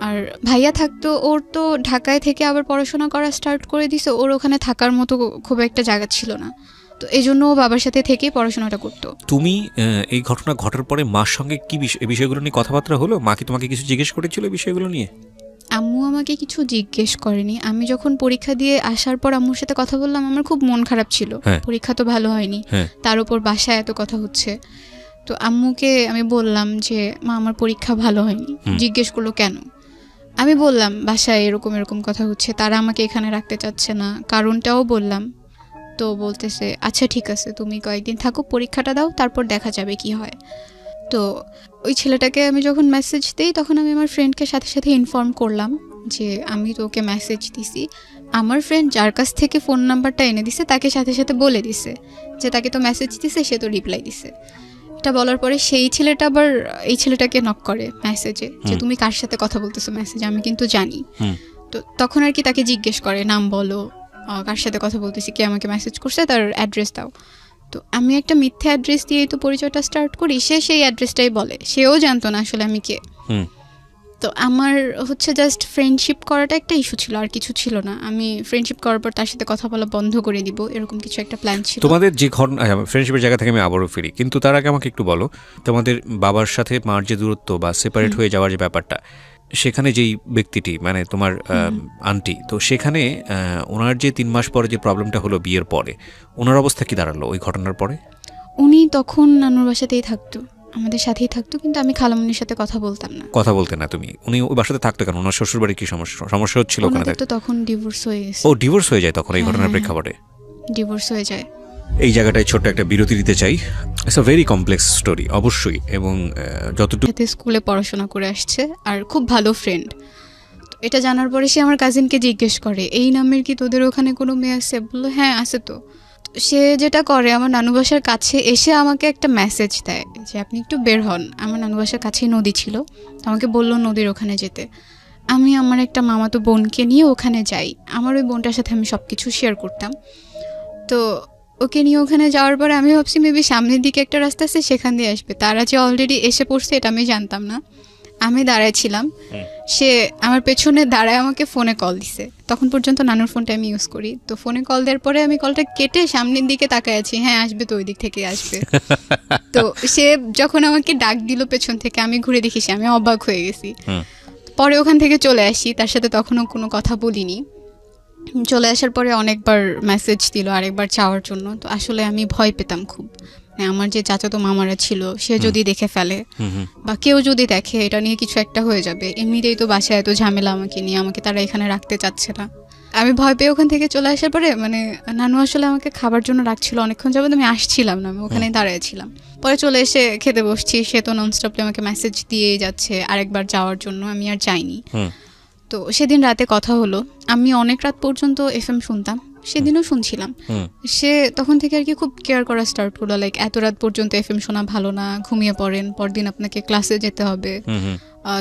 আর ভাইয়া থাকতো, ওর তো ঢাকায় থেকে আবার পড়াশোনা করা স্টার্ট করে দিছে, ওর ওখানে থাকার মতো খুব একটা জায়গা ছিল না। তো এই জন্য ও বাবার সাথে থেকেই পড়াশোনাটা করতো। তুমি এই ঘটনা ঘটার পরে মার সঙ্গে কি এই বিষয়গুলো নিয়ে কথাবার্তা হলো? মা কি তোমাকে কিছু জিজ্ঞেস করেছিল এই বিষয়গুলো নিয়ে? আম্মু আমাকে কিছু জিজ্ঞেস করেনি। আমি যখন পরীক্ষা দিয়ে আসার পর আম্মুর সাথে কথা বললাম, আমার খুব মন খারাপ ছিল। পরীক্ষা তো ভালো হয়নি, তার উপর বাসায় এত কথা হচ্ছে। তো আম্মুকে আমি বললাম যে মা, আমার পরীক্ষা ভালো হয়নি। জিজ্ঞেস করলো কেন? আমি বললাম বাসায় এরকম এরকম কথা হচ্ছে, তারা আমাকে এখানে রাখতে চাচ্ছে না, কারণটাও বললাম। তো বলতেছে আচ্ছা ঠিক আছে, তুমি কয়েকদিন থাকো, পরীক্ষাটা দাও, তারপর দেখা যাবে কি হয়। তো ওই ছেলেটাকে আমি যখন মেসেজ দিই তখন আমি আমার ফ্রেন্ডকে সাথে সাথে ইনফর্ম করলাম যে আমি তো ওকে মেসেজ দিছি। আমার ফ্রেন্ড যার কাছ থেকে ফোন নাম্বারটা এনে দিছে তাকে সাথে সাথে বলে দিছে যে তাকে তো মেসেজ দিছে, সে তো রিপ্লাই দিছে। এটা বলার পরে সেই ছেলেটা আবার এই ছেলেটাকে নক করে মেসেজে যে তুমি কার সাথে কথা বলতেছো মেসেজে, আমি কিন্তু জানি। তো তখন আর কি তাকে জিজ্ঞেস করে নাম বলো, কার সাথে কথা বলতেছি, কে আমাকে মেসেজ করছে, তার অ্যাড্রেস দাও। তো আমি একটা মিথ্যে অ্যাড্রেস দিয়েই তো পরিচয়টা স্টার্ট করি। সে সেই অ্যাড্রেসটাই বলে, সেও জানতো না আসলে আমি কে। তো আমার হচ্ছে জাস্ট ফ্রেন্ডশিপ করাটা একটা ইস্যু ছিল, আর কিছু ছিল না। আমি ফ্রেন্ডশিপ করার পর তার সাথে কথা বলা বন্ধ করে দিব, এরকম কিছু একটা প্ল্যান ছিল। তোমাদের যে ফ্রেন্ডশিপের জায়গা থেকে আমি আবারও ফিরি, কিন্তু তার আগে আমাকে একটু বলো, তোমাদের বাবার সাথে মার যে দূরত্ব বা সেপারেট হয়ে যাওয়ার যে ব্যাপারটা, সেখানে যেই ব্যক্তিটি মানে তোমার আন্টি, তো সেখানে ওনার যে 3 মাস পরে যে প্রবলেমটা হলো বিয়ের পরে, ওনার অবস্থা কি দাঁড়ালো ওই ঘটনার পরে? উনি তখন নানুর বাসাতেই থাকতো, আমাদের সাথেই থাকতো, কিন্তু আমি খালামুনির সাথে কথা বলতাম না। কথা বলতে না তুমি? উনি ওই বাসাতে থাকতো কেন? ওনার শ্বশুর বাড়ি কি সমস্যা হচ্ছিল ওখানে? তো তখন ডিভোর্স হয়ে গেছে। ও, ডিভোর্স হয়ে যায় তখন এই ঘটনার প্রেক্ষাপটে? ডিভোর্স হয়ে যায়। এই জায়গাটায় ছোট্ট একটা বিরতি দিতে চাই। It's a very complex story অবশ্যই, এবং যতটুকু স্কুলে পড়াশোনা করে আসছে আর খুব ভালো ফ্রেন্ড। তো এটা জানার পরে সে আমার কাজিনকে জিজ্ঞেস করে এই নামের কি তোদের ওখানে কোনো মেয়ে আছে? বললো হ্যাঁ আছে। তো সে যেটা করে, আমার নানু বাসার কাছে এসে আমাকে একটা মেসেজ দেয় যে আপনি একটু বের হন। আমার নানু বাসার কাছেই নদী ছিল, আমাকে বললো নদীর ওখানে যেতে। আমি আমার একটা মামাতো বোনকে নিয়ে ওখানে যাই। আমার ওই বোনটার সাথে আমি সব কিছু শেয়ার করতাম। তো ওকে নিয়ে ওখানে যাওয়ার পরে আমি ভাবছি মেবি সামনের দিকে একটা রাস্তা আছে, সেখান দিয়ে আসবে। তারা যে অলরেডি এসে পড়ছে এটা আমি জানতাম না। আমি দাঁড়াইছিলাম, সে আমার পেছনে দাঁড়ায় আমাকে ফোনে কল দিছে। তখন পর্যন্ত নানুর ফোনটা আমি ইউজ করি। তো ফোনে কল দেওয়ার পরে আমি কলটা কেটে সামনের দিকে তাকায় আছি, হ্যাঁ আসবে তো, ওই দিক থেকে আসবে। তো সে যখন আমাকে ডাক দিল পেছন থেকে, আমি ঘুরে দেখি আমি অবাক হয়ে গেছি। পরে ওখান থেকে চলে আসি, তার সাথে তখনও কোনো কথা বলিনি। চলে আসার পরে অনেকবার মেসেজ দিল আরেকবার চাওয়ার জন্য। তো আসলে আমি ভয় পেতাম খুব, আমার যে চাচাতো মামারা ছিল সে যদি দেখে ফেলে বা কেউ যদি দেখে, এটা নিয়ে কিছু একটা হয়ে যাবে। এমনিতেই তো বাসায় এত ঝামেলা আমাকে নিয়ে, আমাকে তারা এখানে রাখতে চাচ্ছে না। আমি ভয় পেয়ে ওখান থেকে চলে আসার পরে নানু আসলে আমাকে খাবার জন্য রাখছিল অনেকক্ষণ যাবত, আমি আসছিলাম না, আমি ওখানেই দাঁড়িয়েছিলাম। পরে চলে এসে খেতে বসছি, সে তো ননস্টপলি আমাকে মেসেজ দিয়েই যাচ্ছে আরেকবার যাওয়ার জন্য। আমি আর যাইনি। তো সেদিন রাতে কথা হলো, আমি অনেক রাত পর্যন্ত FM শুনতাম, সেদিনও শুনছিলাম। হুম সে তখন থেকে আর কি খুব কেয়ার করা স্টার্ট করলো, লাইক এত রাত পর্যন্ত এফএম শোনা ভালো না, ঘুমিয়ে পড়েন, পরদিন আপনাকে ক্লাসে যেতে হবে, হুম হুম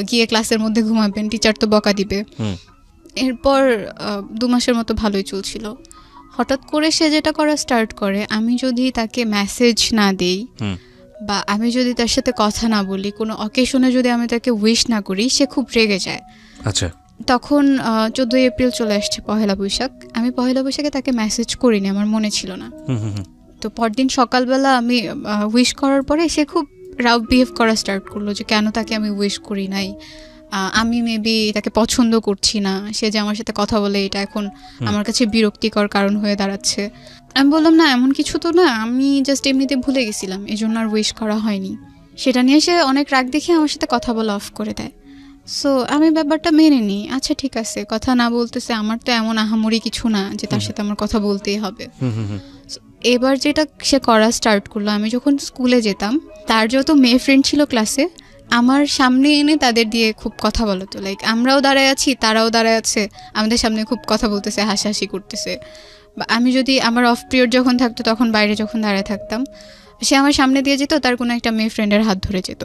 গিয়ে ক্লাসের মধ্যে ঘুমাবেন, টিচার তো বকা দিবে। হুম এরপর 2 মাসের মতো ভালোই চলছিল। হঠাৎ করে সে যেটা করা স্টার্ট করে, আমি যদি তাকে মেসেজ না দেই হুম বা আমি যদি তার সাথে কথা না বলি, কোনো অকেশনে যদি আমি তাকে উইশ না করি, সে খুব রেগে যায়। আচ্ছা তখন 14ই এপ্রিল চলে আসছে, পহেলা বৈশাখ। আমি পহেলা বৈশাখে তাকে মেসেজ করিনি, আমার মনে ছিল না। হুম হুম হুম তো পরদিন সকালবেলা আমি উইশ করার পরে সে খুব রাফ বিহেভ করা স্টার্ট করলো, যে কেন তাকে আমি উইশ করি নাই, আমি মেবি তাকে পছন্দ করছি না, সে যে আমার সাথে কথা বলে এটা এখন আমার কাছে বিরক্তিকর কারণ হয়ে দাঁড়াচ্ছে। আমি বললাম না, এমন কিছু তো না, আমি জাস্ট এমনিতে ভুলে গেছিলাম, এই জন্য আর উইশ করা হয়নি। সেটা নিয়ে সে অনেক রাগ দেখিয়ে আমার সাথে কথা বলা অফ করে দেয়। সো আমি ব্যাপারটা মেনে নিই, আচ্ছা ঠিক আছে, কথা না বলতেছে, আমার তো এমন আহামরি কিছু না যে তার সাথে আমার কথা বলতেই হবে। হুম হুম হুম এবার যেটা সে করা স্টার্ট করলো, আমি যখন স্কুলে যেতাম, তার যত মেয়ে ফ্রেন্ড ছিল ক্লাসে, আমার সামনে এনে তাদের দিয়ে খুব কথা বলতো, লাইক আমরাও দাঁড়ায় আছি, তারাও দাঁড়ায় আছে, আমাদের সামনে খুব কথা বলতেছে, হাসাহাসি করতেছে। বা আমি যদি আমার অফ পিরিয়ড যখন থাকতো, তখন বাইরে যখন দাঁড়ায় থাকতাম, সে আমার সামনে দিয়ে যেত, তার কোনো একটা মেয়ে ফ্রেন্ডের হাত ধরে যেত।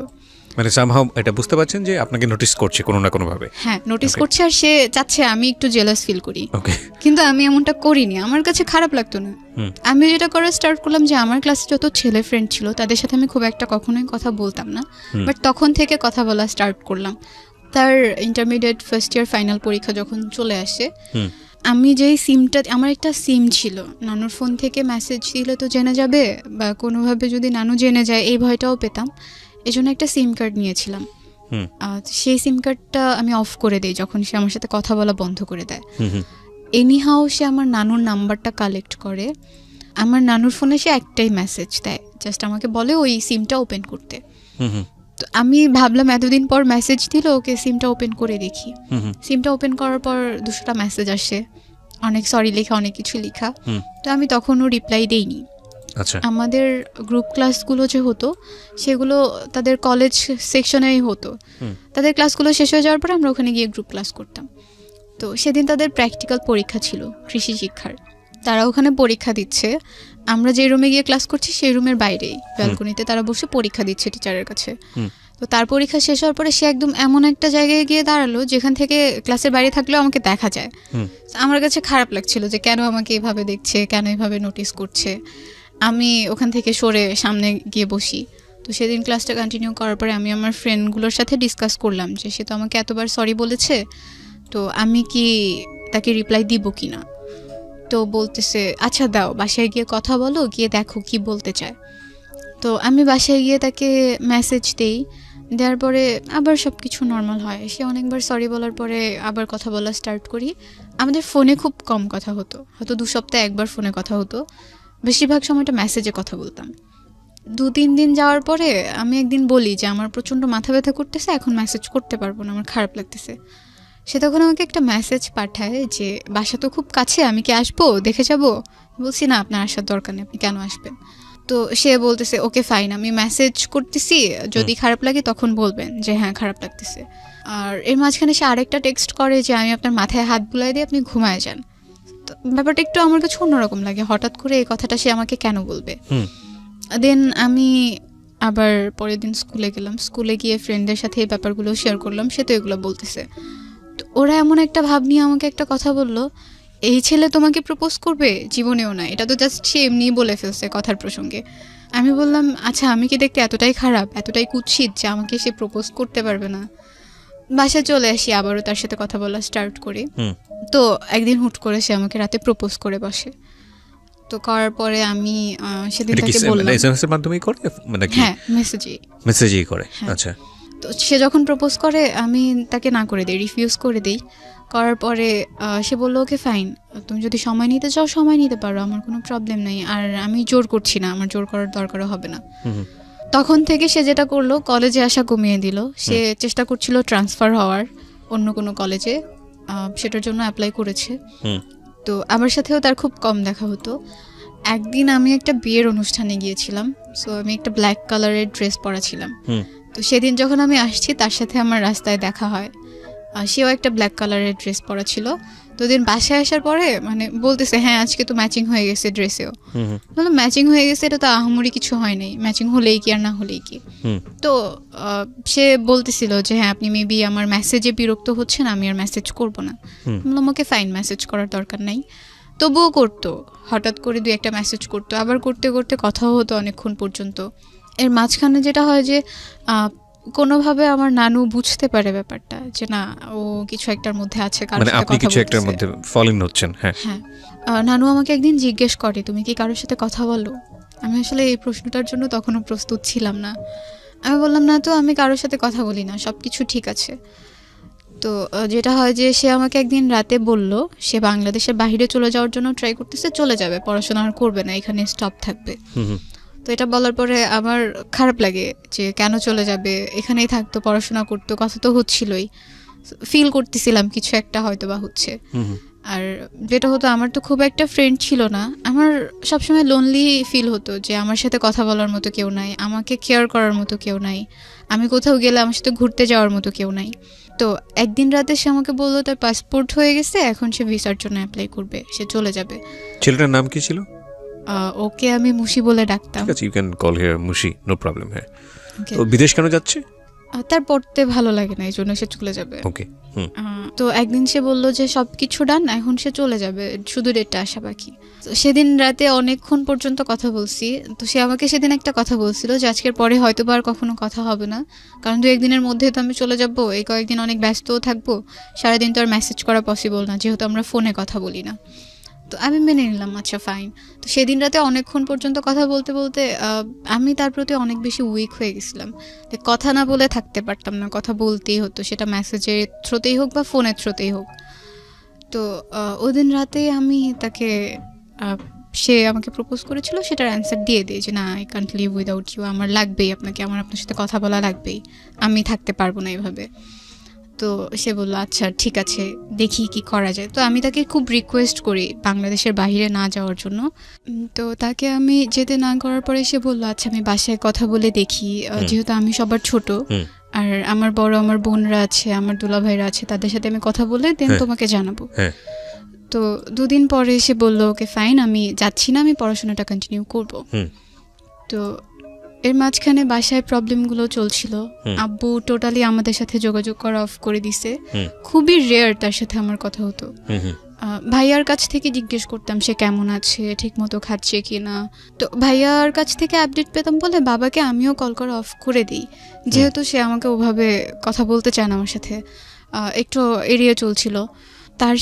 মানে সামহাও এটা বুঝতে পারছেন যে আপনাকে নোটিস করছে কোনো না কোনোভাবে। হ্যাঁ, নোটিস Okay. করছে, আর সে চাচ্ছে আমি একটু জেলাস ফিল করি, ওকে কিন্তু আমি এমনটা করিনি, আমার কাছে খারাপ লাগতো না। হুম আমি যেটা করা স্টার্ট করলাম, যে আমার ক্লাসে যত ছেলে ফ্রেন্ড ছিল তাদের সাথে আমি খুব একটা কখনোই কথা বলতাম না, হুম। বাট তখন থেকে কথা বলা স্টার্ট করলাম। তার ইন্টারমিডিয়েট ফার্স্ট ইয়ার ফাইনাল পরীক্ষা যখন চলে আসে, হুম আমি যেই সিমটা, আমার একটা সিম ছিল, নানুর ফোন থেকে মেসেজ দিলে তো জেনে যাবে, বা কোনোভাবে যদি নানু জেনে যায় এই ভয়টাও পেতাম, এই জন্য একটা সিম কার্ড নিয়েছিলাম। হুম সেই সিম কার্ডটা আমি অফ করে দিই যখন সে আমার সাথে কথা বলা বন্ধ করে দেয়। হুম হুম এনিহাও সে আমার নানুর নাম্বারটা কালেক্ট করে, আমার নানুর ফোনে সে একটাই মেসেজ দেয়, জাস্ট আমাকে বলে ওই সিমটা ওপেন করতে। হুম হুম তো আমি ভাবলাম এতদিন পর মেসেজ দিল, ওকে সিমটা ওপেন করে দেখি। হুম হুম সিমটা ওপেন করার পর 200টা মেসেজ আসে, অনেক সরি লেখা, অনেক কিছু লেখা। হুম। তো আমি তখনও রিপ্লাই দেইনি। আচ্ছা আমাদের গ্রুপ ক্লাসগুলো যে হতো, সেগুলো তাদের কলেজ সেকশনেই হতো। হুম। তাদের ক্লাসগুলো শেষ হয়ে যাওয়ার পর আমরা ওখানে গিয়ে গ্রুপ ক্লাস করতাম। তো সেদিন তাদের প্র্যাকটিক্যাল পরীক্ষা ছিল কৃষি শিক্ষার, তারা ওখানে পরীক্ষা দিচ্ছে। আমরা যে রুমে গিয়ে ক্লাস করছি সেই রুমের বাইরেই ব্যালকনিতে তারা বসে পরীক্ষা দিচ্ছে টিচারের কাছে। হুম। তো তার পরীক্ষা শেষ হওয়ার পরে সে একদম এমন একটা জায়গায় গিয়ে দাঁড়ালো যেখান থেকে ক্লাসের বাইরে থাকলেও আমাকে দেখা যায়। হুম। আমার কাছে খারাপ লাগছিল যে কেন আমাকে এভাবে দেখছে, কেন এভাবে নোটিস করছে। আমি ওখান থেকে সরে সামনে গিয়ে বসি। তো সেদিন ক্লাসটা কন্টিনিউ করার পরে আমি আমার ফ্রেন্ডগুলোর সাথে ডিসকাস করলাম যে সে তো আমাকে এতবার সরি বলেছে, তো আমি কি তাকে রিপ্লাই দিব কি না। তো বলতেছে আচ্ছা দাও, বাসায় গিয়ে কথা বলো, গিয়ে দেখো কি বলতে চায়। তো আমি বাসায় গিয়ে তাকে মেসেজ দেই, দেওয়ার পরে আবার সব কিছু নর্মাল হয়। সে অনেকবার সরি বলার পরে আবার কথা বলা স্টার্ট করি। আমাদের ফোনে খুব কম কথা হতো, হয়তো 2 সপ্তাহে একবার ফোনে কথা হতো, বেশিরভাগ সময়টা মেসেজে কথা বলতাম। 2-3 দিন যাওয়ার পরে আমি একদিন বলি যে আমার প্রচণ্ড মাথা ব্যথা করতেছে, এখন মেসেজ করতে পারবো না, আমার খারাপ লাগতেছে। সে তখন আমাকে একটা মেসেজ পাঠায় যে বাসা তো খুব কাছে, আমি কি আসবো, দেখে যাবো। বলছি না, আপনার আসার দরকার নেই, আপনি কেন আসবেন। তো সে বলতেছে ওকে ফাইন, আমি মেসেজ করতেছি, যদি খারাপ লাগে তখন বলবেন যে হ্যাঁ খারাপ লাগতেছে। আর এর মাঝখানে সে আরেকটা টেক্সট করে যে আমি আপনার মাথায় হাত বুলাই দিয়ে আপনি ঘুমায় যান। তো ব্যাপারটা একটু আমার কাছে অন্যরকম লাগে, হঠাৎ করে এই কথাটা সে আমাকে কেন বলবে। দেন আমি আবার পরের দিন স্কুলে গেলাম, স্কুলে গিয়ে ফ্রেন্ডদের সাথে এই ব্যাপারগুলো শেয়ার করলাম, সে তো এগুলো বলতেছে। তো ওরা এমন একটা ভাব নিয়ে আমাকে একটা কথা বললো, এই ছেলে তোমাকে প্রপোজ করবে, জীবনেও না, এটা তো জাস্ট সে এমনিই বলে ফেলছে কথার প্রসঙ্গে। আমি বললাম আচ্ছা আমি কি দেখতে এতটাই খারাপ, এতটাই কুৎসিত যে আমাকে সে প্রপোজ করতে পারবে না। বাসায় চলে আসি, আবারও তার সাথে কথা বলা স্টার্ট করি। তো একদিন হুট করে সে আমাকে রাতে প্রপোজ করে বসে। তো করার পরে আমি সেদিন তাকে বললাম, এসএমএস এর মাধ্যমেই করে মানে কি হ্যাঁ মেসেজই করে। হ্যাঁ। আচ্ছা তো সে যখন প্রপোজ করে আমি তাকে না করে দিই, রিফিউজ করে দিই। করার পরে সে বললো ওকে ফাইন, তুমি যদি সময় নিতে চাও সময় নিতে পারো, আমার কোনো প্রবলেম নেই, আর আমি জোর করছি না, আমার জোর করার দরকারও হবে না। তখন থেকে সে যেটা করলো, কলেজে আসা কমিয়ে দিল। সে চেষ্টা করছিল ট্রান্সফার হওয়ার অন্য কোনো কলেজে, সেটার জন্য অ্যাপ্লাই করেছে। তো আমার সাথেও তার খুব কম দেখা হতো। একদিন আমি একটা বিয়ের অনুষ্ঠানে গিয়েছিলাম, সো আমি একটা ব্ল্যাক কালারের ড্রেস পরা ছিলাম। তো সেদিন যখন আমি আসছি তার সাথে আমার রাস্তায় দেখা হয়। সেও একটা ব্ল্যাক কালারের ড্রেস পরা ছিল। তো দিন বাসায় আসার পরে মানে বলতেছে হ্যাঁ আজকে তো ম্যাচিং হয়ে গেছে ড্রেসেও। বললাম ম্যাচিং হয়ে গেছে, এটা তো আহামরি কিছু হয় নাই, ম্যাচিং হলেই কি আর না হলেই কি। তো সে বলতেছিল যে হ্যাঁ আপনি মেবি আমার মেসেজে বিরক্ত হচ্ছেন, আমি আর মেসেজ করবো না। বললাম ওকে ফাইন, মেসেজ করার দরকার নাই। তবুও করতো, হঠাৎ করে 2-1টা মেসেজ করতো, আবার করতে করতে কথাও হতো অনেকক্ষণ পর্যন্ত। এর মাঝখানে যেটা হয় যে কোনোভাবে আমার নানু বুঝতে পারে ব্যাপারটা যে না ও কিছু একটার মধ্যে আছে, কারোর মানে সাথে আপনি কথা কিছু একটার বলতেছে। মধ্যে ফল ইন হচ্ছেন। হ্যাঁ হ্যাঁ, নানু আমাকে একদিন জিজ্ঞেস করে তুমি কি কারোর সাথে কথা বলো। আমি আসলে এই প্রশ্নটার জন্য তখনও প্রস্তুত ছিলাম না। আমি বললাম না তো, আমি কারোর সাথে কথা বলি না, সব কিছু ঠিক আছে। তো যেটা হয় যে সে আমাকে একদিন রাতে বলল সে বাংলাদেশের বাইরে চলে যাওয়ার জন্য ট্রাই করতেছে, চলে যাবে, পড়াশোনা আর করবে না, এখানে স্টপ থাকবে। তো এটা বলার পরে আমার খারাপ লাগে যে কেন চলে যাবে, এখানেই থাকতো, পড়াশোনা করতো, কথা তো হচ্ছিলই, ফিল করতেছিলাম কিছু একটা হয়তো বা হচ্ছে। আর যেটা হতো আমার তো খুব একটা ফ্রেন্ড ছিল না, আমার সবসময় লোনলি ফিল হতো যে আমার সাথে কথা বলার মতো কেউ নাই, আমাকে কেয়ার করার মতো কেউ নাই, আমি কোথাও গেলে আমার সাথে ঘুরতে যাওয়ার মতো কেউ নাই। তো একদিন রাতে সে আমাকে বললো তার পাসপোর্ট হয়ে গেছে, এখন সে ভিসার জন্য অ্যাপ্লাই করবে, সে চলে যাবে। ছেলেটার নাম কি ছিল? ওকে আমি মুশি বলে ডাকতাম। ঠিক আছে, you can call her Mushi, no problem. হ্যাঁ, Okay. তো বিদেশ কেন যাচ্ছে? তার পড়তে ভালো লাগে না, এই জন্য সে চলে যাবে। ওকে। তো একদিন সে বললো যে সব কিছু ডান, এখন সে চলে যাবে, শুধু ডেটটা আসা বাকি। তো সেদিন রাতে অনেকক্ষণ পর্যন্ত কথা বলছি। তো সে আমাকে সেদিন একটা কথা বলছিল যে আজকের পরে হয়তো বা আর কখনো কথা হবে না, কারণ 2-1 দিনের মধ্যে তো আমি চলে যাব, এই কয়েকদিন অনেক ব্যস্তও থাকবো, সারাদিন তো আর মেসেজ করা পসিবল না, যেহেতু আমরা ফোনে কথা বলি না। তো আমি মেনে নিলাম, আচ্ছা ফাইন। তো সেদিন রাতে অনেকক্ষণ পর্যন্ত কথা বলতে বলতে আমি তার প্রতি অনেক বেশি উইক হয়ে গেছিলাম, কথা না বলে থাকতে পারতাম না, কথা বলতেই হতো, সেটা মেসেজের থ্রুতেই হোক বা ফোনের থ্রুতেই হোক। তো ওই দিন রাতে আমি তাকে সে আমাকে প্রপোজ করেছিল, সেটার অ্যান্সার দিয়ে দিই যে না I can't live without you, আমার লাগবেই আপনাকে, আমার আপনার সাথে কথা বলা লাগবেই, আমি থাকতে পারবো না এভাবে। তো সে বললো আচ্ছা ঠিক আছে দেখি কি করা যায়। তো আমি তাকে খুব রিকোয়েস্ট করি বাংলাদেশের বাইরে না যাওয়ার জন্য। তো তাকে আমি যেতে না করার পরে সে বললো আচ্ছা আমি বাসায় কথা বলে দেখি, যেহেতু আমি সবার ছোট আর আমার বড় আমার বোনরা আছে, আমার দুলাভাইরা আছে, তাদের সাথে আমি কথা বলে দেন তোমাকে জানাবো। তো 2 দিন পরে সে বললো ওকে ফাইন, আমি যাচ্ছি না, আমি পড়াশোনাটা কন্টিনিউ করব। তো এর মাঝখানে বাসায় প্রবলেমগুলো চলছিল, আব্বু টোটালি আমাদের সাথে যোগাযোগ করা অফ করে দিছে, খুবই রেয়ার তার সাথে আমার কথা হতো। ভাইয়ার কাছ থেকে জিজ্ঞেস করতাম সে কেমন আছে, ঠিক মতো খাচ্ছে কি না। তো ভাইয়ার কাছ থেকে আপডেট পেতাম বলে বাবাকে আমিও কল করা অফ করে দিই, যেহেতু সে আমাকে ওভাবে কথা বলতে চায় না আমার সাথে, একটু এড়িয়ে চলছিল। তার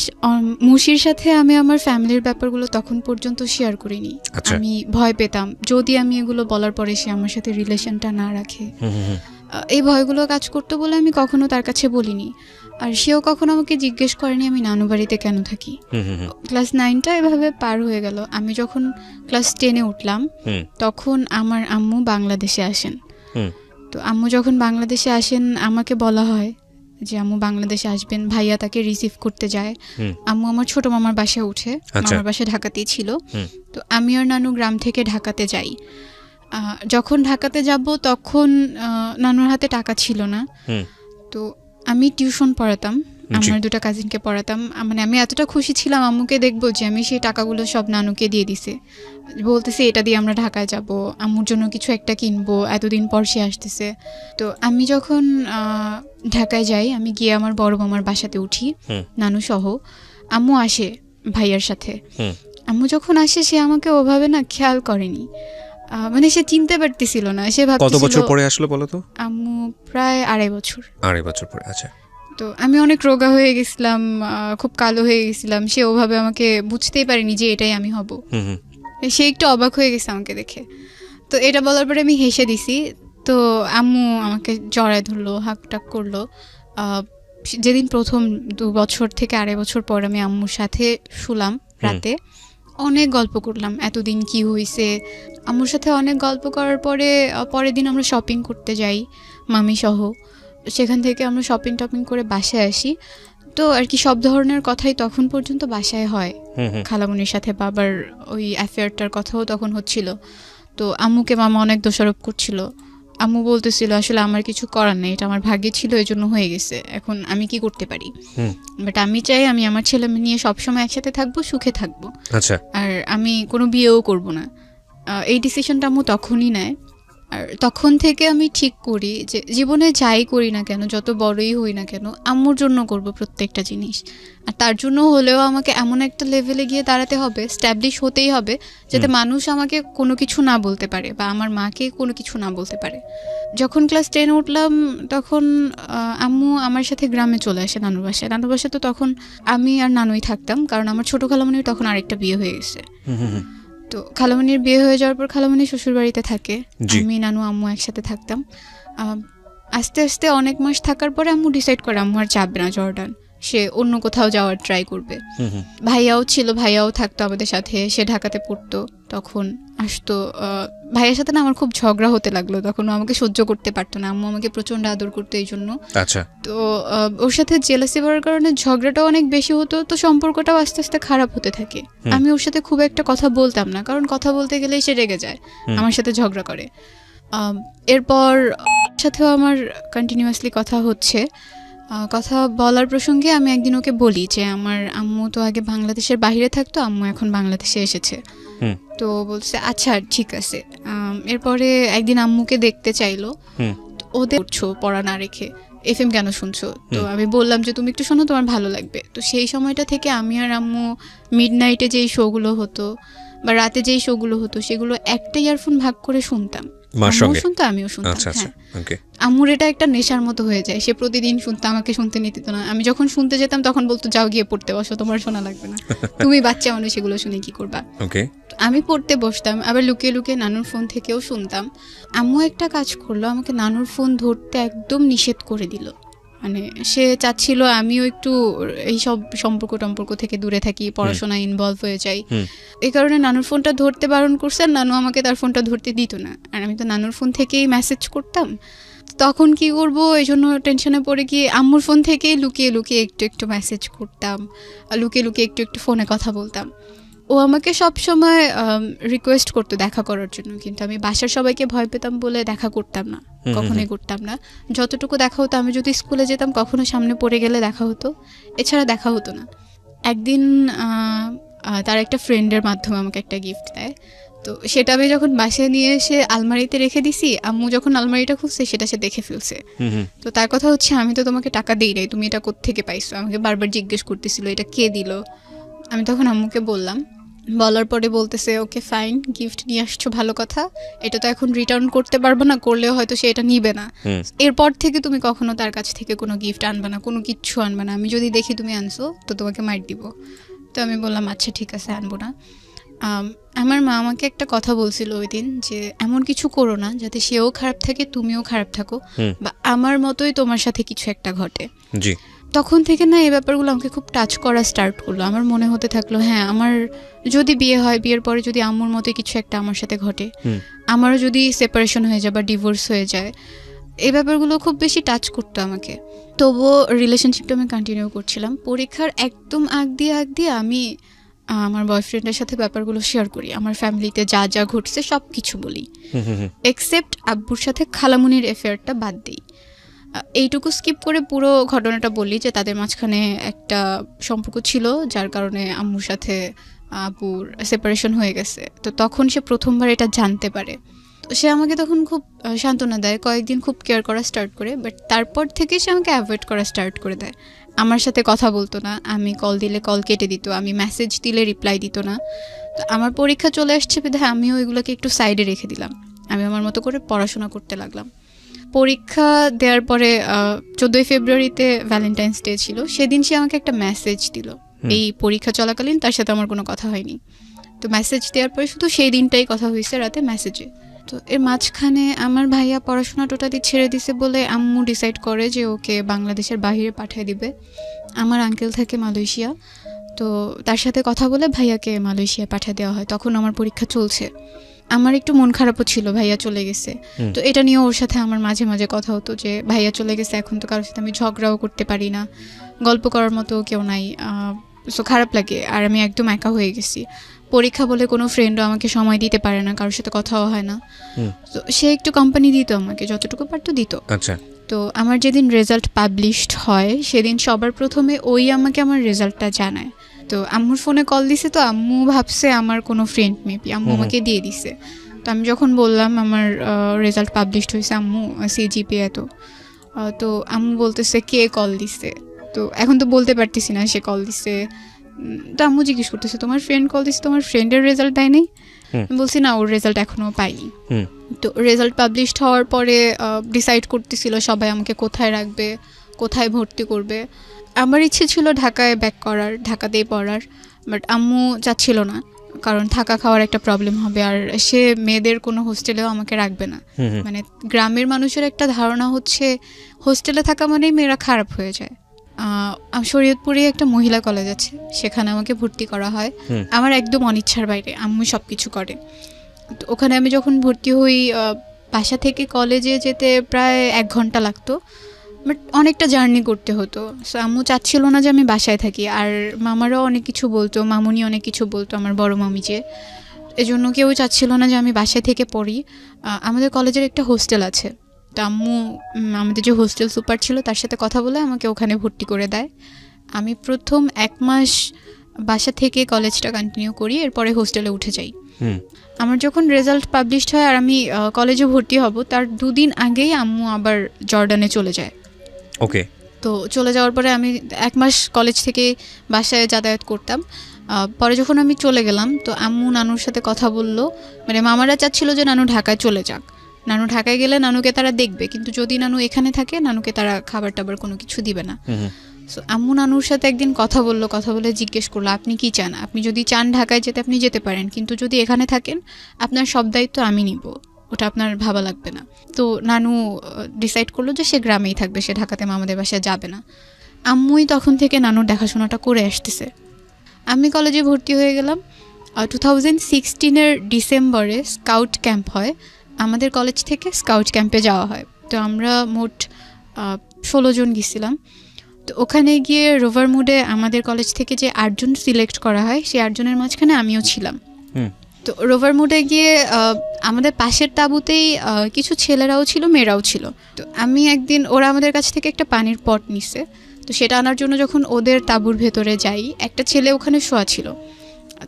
মুশির সাথে আমি আমার ফ্যামিলির ব্যাপারগুলো তখন পর্যন্ত শেয়ার করিনি। আমি ভয় পেতাম যদি আমি এগুলো বলার পরে সে আমার সাথে রিলেশনটা না রাখে, এই ভয়গুলো কাজ করতো বলে আমি কখনো তার কাছে বলিনি। আর সেও কখনো আমাকে জিজ্ঞেস করেনি আমি নানু বাড়িতে কেন থাকি। ক্লাস 9টা এভাবে পার হয়ে গেল। আমি যখন ক্লাস 10-এ উঠলাম তখন আমার আম্মু বাংলাদেশে আসেন। তো আম্মু যখন বাংলাদেশে আসেন আমাকে বলা হয় যে আম্মু বাংলাদেশে আসবেন, ভাইয়া তাকে রিসিভ করতে যায়। আম্মু আমার ছোট মামার বাসায় উঠে, মামার বাসা ঢাকাতেই ছিল। তো আমি আর নানু গ্রাম থেকে ঢাকাতে যাই। যখন ঢাকাতে যাব তখন নানুর হাতে টাকা ছিল না। তো আমি টিউশন পড়াতাম, আমার 2টা কাজিনকে পড়াতাম। মানে আমি এতটা খুশি ছিলাম আম্মুকে দেখবো যে আমি সেই টাকাগুলো সব নানুকে দিয়ে দিছে, বলতেছে এটা দিয়ে আমরা ঢাকায় যাব, আম্মুর জন্য কিছু একটা কিনবো, এতদিন পর সে আসতেছে। তো আমি যখন ঢাকায় যাই, আমি গিয়ে আমার বড় মামার বাসাতে উঠি নানু সহ। আম্মু আসে ভাইয়ার সাথে। আম্মু যখন আসে সে আমাকে ওভাবে না খেয়াল করেনি, মানে সে চিনতে পারতেছিল না। সে ভাবতেছিল কত বছর পরে আসলো বলো তো? আম্মু প্রায় 2.5 বছর। 2.5 বছর পরে। আচ্ছা। তো আমি অনেক রোগা হয়ে গেছিলাম, খুব কালো হয়ে গেছিলাম। সে ওভাবে আমাকে বুঝতেই পারেনি যে এটাই আমি হব। সে একটু অবাক হয়ে গেছে আমাকে দেখে। তো এটা বলার পরে আমি হেসে দিছি। তো আম্মু আমাকে জড়ায় ধরলো, হাক টাক করলো। যেদিন প্রথম 2 বছর থেকে 2.5 বছর পর আমি আম্মুর সাথে শুলাম রাতে, অনেক গল্প করলাম এতদিন কি হয়েছে। আম্মুর সাথে অনেক গল্প করার পরে পরের দিন আমরা শপিং করতে যাই মামি সহ। সেখান থেকে আমরা শপিং টপিং করে বাসায় আসি। তো আর কি সব ধরনের কথাই তখন পর্যন্ত বাসায় হয়। খালামুনির সাথে বাবার ওই অ্যাফেয়ারটার কথাও তখন হচ্ছিল। তো আম্মুকে মামা অনেক দোষারোপ করছিল আম্মু বলতেছিল আসলে আমার কিছু করার নেই, এটা আমার ভাগ্যে ছিল, এই জন্য হয়ে গেছে, এখন আমি কি করতে পারি। বাট আমি চাই আমি আমার ছেলে মেয়ে নিয়ে সবসময় একসাথে থাকবো, সুখে থাকবো। আচ্ছা, আর আমি কোনো বিয়েও করব না। এই ডিসিশনটা আম্মু তখনই নেয়। আর তখন থেকে আমি ঠিক করি যে জীবনে যাই করি না কেন, যত বড়ই হই না কেন, আম্মুর জন্য করব প্রত্যেকটা জিনিস। আর তার জন্য হলেও আমাকে এমন একটা লেভেলে গিয়ে দাঁড়াতে হবে, স্ট্যাবলিশ হতেই হবে, যাতে মানুষ আমাকে কোনো কিছু না বলতে পারে বা আমার মাকে কোনো কিছু না বলতে পারে। যখন ক্লাস 10 উঠলাম তখন আম্মু আমার সাথে গ্রামে চলে আসে নানুর বাসায়। নানুর বাসায় তো তখন আমি আর নানুই থাকতাম, কারণ আমার ছোটো খালামণির তখন আরেকটা বিয়ে হয়ে গেছে। তো খালামণির বিয়ে হয়ে যাওয়ার পর খালামণি শ্বশুর বাড়িতে থাকে, আমি নানু আম্মু একসাথে থাকতাম। আস্তে আস্তে অনেক মাস থাকার পরে আম্মু ডিসাইড করে আম্মু আর যাবে না জর্ডান, সে অন্য কোথাও যাওয়ার ট্রাই করবে। ভাইয়াও ছিল, ভাইয়াও থাকতো আমাদের সাথে, সে ঢাকাতে পড়তো, তখন আসতো। ভাইয়ের সাথে না আমার খুব ঝগড়া হতে লাগলো, তখন ও আমাকে সহ্য করতে পারতো না, আম্মু আমাকে প্রচন্ড আদর করতো এই জন্য। আচ্ছা, তো ওর সাথে জেলাসি হওয়ার কারণে ঝগড়াটাও অনেক বেশি হতো, তো সম্পর্কটাও আস্তে আস্তে খারাপ হতে থাকে। আমি ওর সাথে খুব একটা কথা বলতাম না, কারণ কথা বলতে গেলেই সে রেগে যায়, আমার সাথে ঝগড়া করে। এরপর সাথেও আমার কন্টিনিউয়াসলি কথা হচ্ছে। কথা বলার প্রসঙ্গে আমি একদিন ওকে বলি যে আমার আম্মু তো আগে বাংলাদেশের বাইরে থাকতো, আম্মু এখন বাংলাদেশে এসেছে। তো বলছে আচ্ছা ঠিক আছে। এরপরে একদিন আম্মুকে দেখতে চাইলো, ওদের পড়া না রেখে FM কেন শুনছো? তো আমি বললাম যে তুমি একটু শোনো, তোমার ভালো লাগবে। তো সেই সময়টা থেকে আমি আর আম্মু মিডনাইটে যেই শোগুলো হতো বা রাতে যেই শোগুলো হতো সেগুলো একটা ইয়ারফোন ভাগ করে শুনতাম। আম্মুও শুনতো, আমিও শুনতাম। আম্মুর এটা একটা নেশার মতো হয়ে যায়, সে প্রতিদিন শুনতো, আমাকে শুনতে নিত না। আমি যখন শুনতে যেতাম তখন বলতো যাও গিয়ে পড়তে বসো, তোমার শোনা লাগবে না, তুমি বাচ্চা মানুষ, এগুলো শুনে কি করবা। আমি পড়তে বসতাম, আবার লুকিয়ে লুকিয়ে নানুর ফোন থেকেও শুনতাম। আম্মু একটা কাজ করলো, আমাকে নানুর ফোন ধরতে একদম নিষেধ করে দিল। মানে সে চাচ্ছিল আমিও একটু এই সব সম্পর্ক থেকে দূরে থাকি, পড়াশোনায় ইনভলভ হয়ে যাই। এই কারণে নানুর ফোনটা ধরতে বারণ করছে, নানু আমাকে তার ফোনটা ধরতে দিত না। আর আমি তো নানুর ফোন থেকেই মেসেজ করতাম, তখন কি করবো এই জন্য টেনশনে পড়ে গিয়ে আম্মুর ফোন থেকেই লুকিয়ে লুকিয়ে একটু একটু মেসেজ করতাম, লুকিয়ে লুকিয়ে একটু একটু ফোনে কথা বলতাম। ও আমাকে সব সময় রিকোয়েস্ট করতো দেখা করার জন্য, কিন্তু আমি বাসার সবাইকে ভয় পেতাম বলে দেখা করতাম না, কখনোই করতাম না। যতটুকু দেখা হতো, আমি যদি স্কুলে যেতাম কখনো সামনে পড়ে গেলে দেখা হতো, এছাড়া দেখা হতো না। একদিন তার একটা ফ্রেন্ডের মাধ্যমে আমাকে একটা গিফট দেয়, তো সেটা আমি যখন বাসায় নিয়ে এসে আলমারিতে রেখে দিছি, আম্মু যখন আলমারিটা খুলছে সেটা সে দেখে ফেলছে। তো তার কথা হচ্ছে আমি তো তোমাকে টাকা দিই নাই, তুমি এটা কোত্থেকে পাইছো, আমাকে বারবার জিজ্ঞেস করতেছিল এটা কে দিল। আমি তখন আম্মুকে বললাম, বলার পরে বলতেছে ওকে ফাইন, গিফট নিয়ে আসছো ভালো কথা, এটা তো এখন রিটার্ন করতে পারবো না, করলেও হয়তো সে এটা নিবে না, এরপর থেকে তুমি কখনো তার কাছ থেকে কোনো গিফট আনবে না, কোনো কিচ্ছু আনবে না, আমি যদি দেখি তুমি আনছো তো তোমাকে মাইর দিব। তো আমি বললাম আচ্ছা ঠিক আছে, আনবো না। আমার মা আমাকে একটা কথা বলছিল ওই দিন, যে এমন কিছু করো না যাতে সেও খারাপ থাকে তুমিও খারাপ থাকো, বা আমার মতোই তোমার সাথে কিছু একটা ঘটে। তখন থেকে না এই ব্যাপারগুলো আমাকে খুব টাচ করা স্টার্ট করলো। আমার মনে হতে থাকলো হ্যাঁ, আমার যদি বিয়ে হয়, বিয়ের পরে যদি আম্মুর মতো কিছু একটা আমার সাথে ঘটে, আমারও যদি সেপারেশন হয়ে যায় বা ডিভোর্স হয়ে যায়, এই ব্যাপারগুলো খুব বেশি টাচ করতো আমাকে। তবুও রিলেশনশিপটা আমি কন্টিনিউ করছিলাম। পরীক্ষার একদম আগ দিয়ে আমি আমার বয়ফ্রেন্ডের সাথে ব্যাপারগুলো শেয়ার করি, আমার ফ্যামিলিতে যা যা ঘটছে সব কিছু বলি, এক্সেপ্ট আব্বুর সাথে খালামুনির অ্যাফেয়ারটা বাদ দিই। এইটুকু স্কিপ করে পুরো ঘটনাটা বলি যে তাদের মাঝখানে একটা সম্পর্ক ছিল যার কারণে আম্মুর সাথে আব্বুর সেপারেশন হয়ে গেছে। তো তখন সে প্রথমবার এটা জানতে পারে, তো সে আমাকে তখন খুব সান্ত্বনা দেয়, কয়েকদিন খুব কেয়ার করা স্টার্ট করে, বাট তারপর থেকে সে আমাকে অ্যাভয়েড করা স্টার্ট করে দেয়। আমার সাথে কথা বলতো না, আমি কল দিলে কল কেটে দিত, আমি মেসেজ দিলে রিপ্লাই দিত না। তো আমার পরীক্ষা চলে আসছে বিধায় আমিও এগুলোকে একটু সাইডে রেখে দিলাম, আমি আমার মতো করে পড়াশোনা করতে লাগলাম। পরীক্ষা দেওয়ার পরে 14 ফেব্রুয়ারিতে ভ্যালেন্টাইন্স ডে ছিল, সেদিন সে আমাকে একটা মেসেজ দিল। এই পরীক্ষা চলাকালীন তার সাথে আমার কোনো কথা হয়নি, তো মেসেজ দেওয়ার পরে শুধু সেই দিনটাই কথা হয়েছে রাতে মেসেজে। তো এর মাঝখানে আমার ভাইয়া পড়াশোনা টোটালি ছেড়ে দিছে বলে আম্মু ডিসাইড করে যে ওকে বাংলাদেশের বাইরে পাঠিয়ে দিবে। আমার আঙ্কেল থাকে মালয়েশিয়া, তো তার সাথে কথা বলে ভাইয়াকে মালয়েশিয়া পাঠিয়ে দেওয়া হয়। তখন আমার পরীক্ষা চলছে, আমার একটু মন খারাপও ছিল, ভাইয়া চলে গেছে। তো এটা নিয়ে ওর সাথে আমার মাঝে মাঝে কথা হতো যে ভাইয়া চলে গেছে, এখন তো কারোর সাথে আমি ঝগড়াও করতে পারি না, গল্প করার মতো কেউ নাই, সো খারাপ লাগে, আর আমি একদম একা হয়ে গেছি। পরীক্ষা বলে কোনো ফ্রেন্ডও আমাকে সময় দিতে পারে না, কারোর সাথে কথাও হয় না। হুম। তো সে একটু কোম্পানি দিত আমাকে, যতটুকু পারতো দিত। আচ্ছা। তো আমার যেদিন রেজাল্ট পাবলিশড হয় সেদিন সবার প্রথমে ওই আমাকে আমার রেজাল্টটা জানায়। তো আম্মুর ফোনে কল দিছে, তো আম্মু ভাবছে আমার কোনো ফ্রেন্ড মেবি, আম্মু আমাকে দিয়ে দিছে। তো আমি যখন বললাম আমার রেজাল্ট পাবলিশড হয়েছে আম্মু, সিজিপিএ এত, তো আম্মু বলতেছে কে কল দিছে। তো এখন তো বলতে পারতেছি না সে কল দিছে। তো আম্মু জিজ্ঞেস করতেছে তোমার ফ্রেন্ড কল দিছে, তোমার ফ্রেন্ডের রেজাল্ট দেয় নাই? আমি বলছি না, ওর রেজাল্ট এখনও পাইনি। তো রেজাল্ট পাবলিশড হওয়ার পরে ডিসাইড করতেছিল সবাই আমাকে কোথায় রাখবে, কোথায় ভর্তি করবে। আমার ইচ্ছে ছিল ঢাকায় ব্যাক করার, ঢাকাতেই পড়ার, বাট আম্মু চাচ্ছিল না, কারণ থাকা খাওয়ার একটা প্রবলেম হবে, আর সে মেয়েদের কোনো হোস্টেলেও আমাকে রাখবে না। মানে গ্রামের মানুষের একটা ধারণা হচ্ছে হোস্টেলে থাকা মানেই মেয়েরা খারাপ হয়ে যায়। শরীয়তপুরে একটা মহিলা কলেজ আছে, সেখানে আমাকে ভর্তি করা হয় আমার একদম অনিচ্ছার বাইরে, আম্মু সব কিছু করে। তো ওখানে আমি যখন ভর্তি হই, বাসা থেকে কলেজে যেতে প্রায় 1 ঘন্টা লাগতো, বাট অনেকটা জার্নি করতে হতো। সো আম্মু চাচ্ছিল না যে আমি বাসায় থাকি, আর মামারাও অনেক কিছু বলতো, মামুনি অনেক কিছু বলতো, আমার বড় মামি যে, এজন্য কেউ চাচ্ছিল না যে আমি বাসায় থেকে পড়ি। আমাদের কলেজের একটা হোস্টেল আছে, তো আম্মু আমাদের যে হোস্টেল সুপার ছিল তার সাথে কথা বলে আমাকে ওখানে ভর্তি করে দেয়। আমি প্রথম 1 মাস বাসা থেকে কলেজটা কন্টিনিউ করি, এরপরে হোস্টেলে উঠে যাই। আমার যখন রেজাল্ট পাবলিশড হয় আর আমি কলেজে ভর্তি হব, তার 2 দিন আগেই আম্মু আবার জর্ডানে চলে যায়। ওকে। তো চলে যাওয়ার পরে আমি 1 মাস কলেজ থেকে বাসায় যাতায়াত করতাম। পরে যখন আমি চলে গেলাম, তো আম্মু নানুর সাথে কথা বললো, মানে মামারা চাচ্ছিল যে নানু ঢাকায় চলে যাক, নানু ঢাকায় গেলে নানুকে তারা দেখবে, কিন্তু যদি নানু এখানে থাকে নানুকে তারা খাবার টাবার কোনো কিছু দিবে না। সো আম্মু নানুর সাথে একদিন কথা বলে জিজ্ঞেস করলো আপনি কি চান, আপনি যদি চান ঢাকায় যেতে আপনি যেতে পারেন, কিন্তু যদি এখানে থাকেন আপনার সব দায়িত্ব আমি নিব, ওটা আপনার ভাবা লাগবে না। তো নানু ডিসাইড করলো যে সে গ্রামেই থাকবে, সে ঢাকাতে মামাদের বাসায় যাবে না। আম্মুই তখন থেকে নানুর দেখাশোনাটা করে আসতেছে। আমি কলেজে ভর্তি হয়ে গেলাম। 2016-এর ডিসেম্বরে স্কাউট ক্যাম্প হয়, আমাদের কলেজ থেকে স্কাউট ক্যাম্পে যাওয়া হয়। তো আমরা মোট 16 জন গেছিলাম। তো ওখানে গিয়ে রোভার মুডে আমাদের কলেজ থেকে যে 8 জন সিলেক্ট করা হয়, সেই 8 জনের মাঝখানে আমিও ছিলাম। তো রোভার মুডে গিয়ে আমাদের পাশের তাঁবুতেই কিছু ছেলেরাও ছিল, মেয়েরাও ছিল। তো আমি একদিন, ওরা আমাদের কাছ থেকে একটা পানির পট নিছে, তো সেটা আনার জন্য যখন ওদের তাঁবুর ভেতরে যাই, একটা ছেলে ওখানে শোয়া ছিল।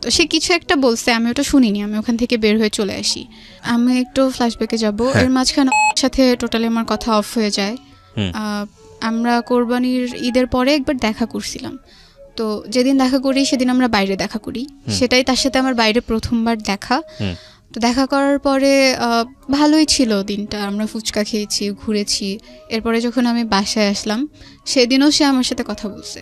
তো সে কিছু একটা বলছে, আমি ওটা শুনিনি, আমি ওখান থেকে বের হয়ে চলে আসি। আমি একটু ফ্ল্যাশব্যাকে যাব, এর মাঝখানে ওর সাথে টোটালি আমার কথা অফ হয়ে যায়। আমরা কোরবানির ঈদের পরে একবার দেখা করছিলাম, তো যেদিন দেখা করি সেদিন আমরা বাইরে দেখা করি, সেটাই তার সাথে আমার বাইরে প্রথমবার দেখা। তো দেখা করার পরে ভালোই ছিল দিনটা, আমরা ফুচকা খেয়েছি, ঘুরেছি। এরপরে যখন আমি বাসায় আসলাম সেদিনও সে আমার সাথে কথা বলছে।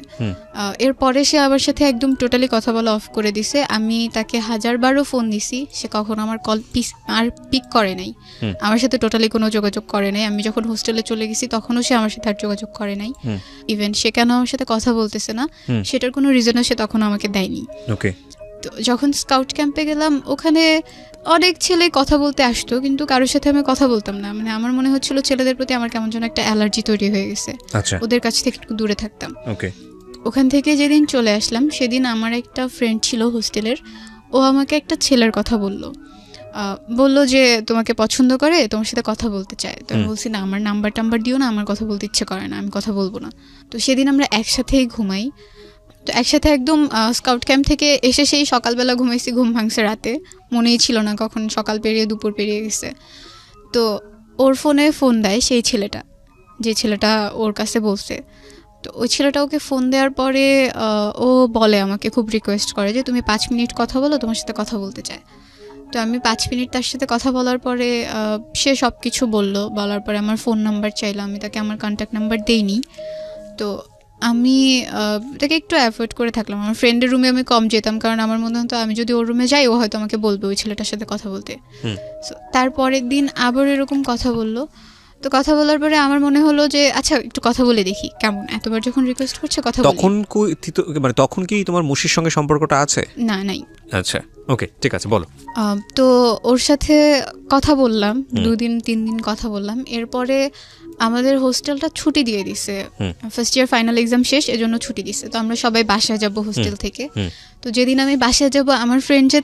এরপরে সে আমার সাথে একদম টোটালি কথা বলা অফ করে দিছে। আমি তাকে 1000বারও ফোন দিছি, সে কখনো আমার কল পিক করে নাই, আমার সাথে টোটালি কোনো যোগাযোগ করে নাই। আমি যখন হোস্টেলে চলে গেছি তখনও সে আমার সাথে আর যোগাযোগ করে নাই। ইভেন সে কেন আমার সাথে কথা বলতেছে না সেটার কোনো রিজনও সে তখন আমাকে দেয়নি। ওকে। তো যখন স্কাউট ক্যাম্পে গেলাম, ওখানে অনেক ছেলে কথা বলতে আসতো, কিন্তু কারোর সাথে আমি কথা বলতাম না। মানে আমার মনে হচ্ছিল ছেলেদের প্রতি আমার কেমন যেন একটা অ্যালার্জি তৈরি হয়ে গেছে, ওদের কাছ থেকে একটু দূরে থাকতাম। ওখান থেকে যেদিন চলে আসলাম সেদিন আমার একটা ফ্রেন্ড ছিল হোস্টেলের, ও আমাকে একটা ছেলের কথা বললো যে তোমাকে পছন্দ করে, তোমার সাথে কথা বলতে চায়। তো আমি বলছি না, আমার নাম্বার টাম্বার দিও না, আমার কথা বলতে ইচ্ছে করে না, আমি কথা বলবো না। তো সেদিন আমরা একসাথেই ঘুমাই। তো একসাথে একদম স্কাউট ক্যাম্প থেকে এসে সেই সকালবেলা ঘুমাইছি, ঘুম ভাঙছে রাতে, মনেই ছিল না কখন সকাল পেরিয়ে দুপুর পেরিয়ে গেছে। তো ওর ফোনে ফোন দেয় সেই ছেলেটা, যে ছেলেটা ওর কাছে বলছে। তো ওই ছেলেটা ওকে ফোন দেওয়ার পরে ও বলে, আমাকে খুব রিকোয়েস্ট করে যে তুমি 5 মিনিট কথা বলো, তোমার সাথে কথা বলতে চায়। তো আমি 5 মিনিট তার সাথে কথা বলার পরে সে সব কিছু বলার পরে আমার ফোন নাম্বার চাইলো, আমি তাকে আমার কন্ট্যাক্ট নাম্বার দেইনি। তো আমি তাকে একটু অ্যাভয়েড করে থাকলাম। আমার ফ্রেন্ডের রুমে আমি কম যেতাম, কারণ আমার মনে হতো আমি যদি ওর রুমে যাই ও হয়তো আমাকে বলবে ওই ছেলেটার সাথে কথা বলতে। তারপরের দিন আবার এরকম কথা বললো। তো কথা বলার পরে আমার মনে হলো যে আচ্ছা একটু কথা বলে দেখি কেমন, এতবার যখন রিকোয়েস্ট করছে কথা বলি। তখন কি তোমার মুশির সঙ্গে সম্পর্কটা আছে? না, নাই। আচ্ছা, ওকে, ঠিক আছে, বলো। তো ওর সাথে কথা বললাম, 2-3 দিন কথা বললাম। এরপরে আমাদের হোস্টেলটা ছুটি দিয়ে দিছে, ফার্স্ট ইয়ার ফাইনাল এক্সাম শেষ, এজন্য ছুটি দিছে। তো আমরা সবাই বাসায় যাব হোস্টেল থেকে। তো যেদিন আমি বাসায় যাব, আমার ফ্রেন্ড যে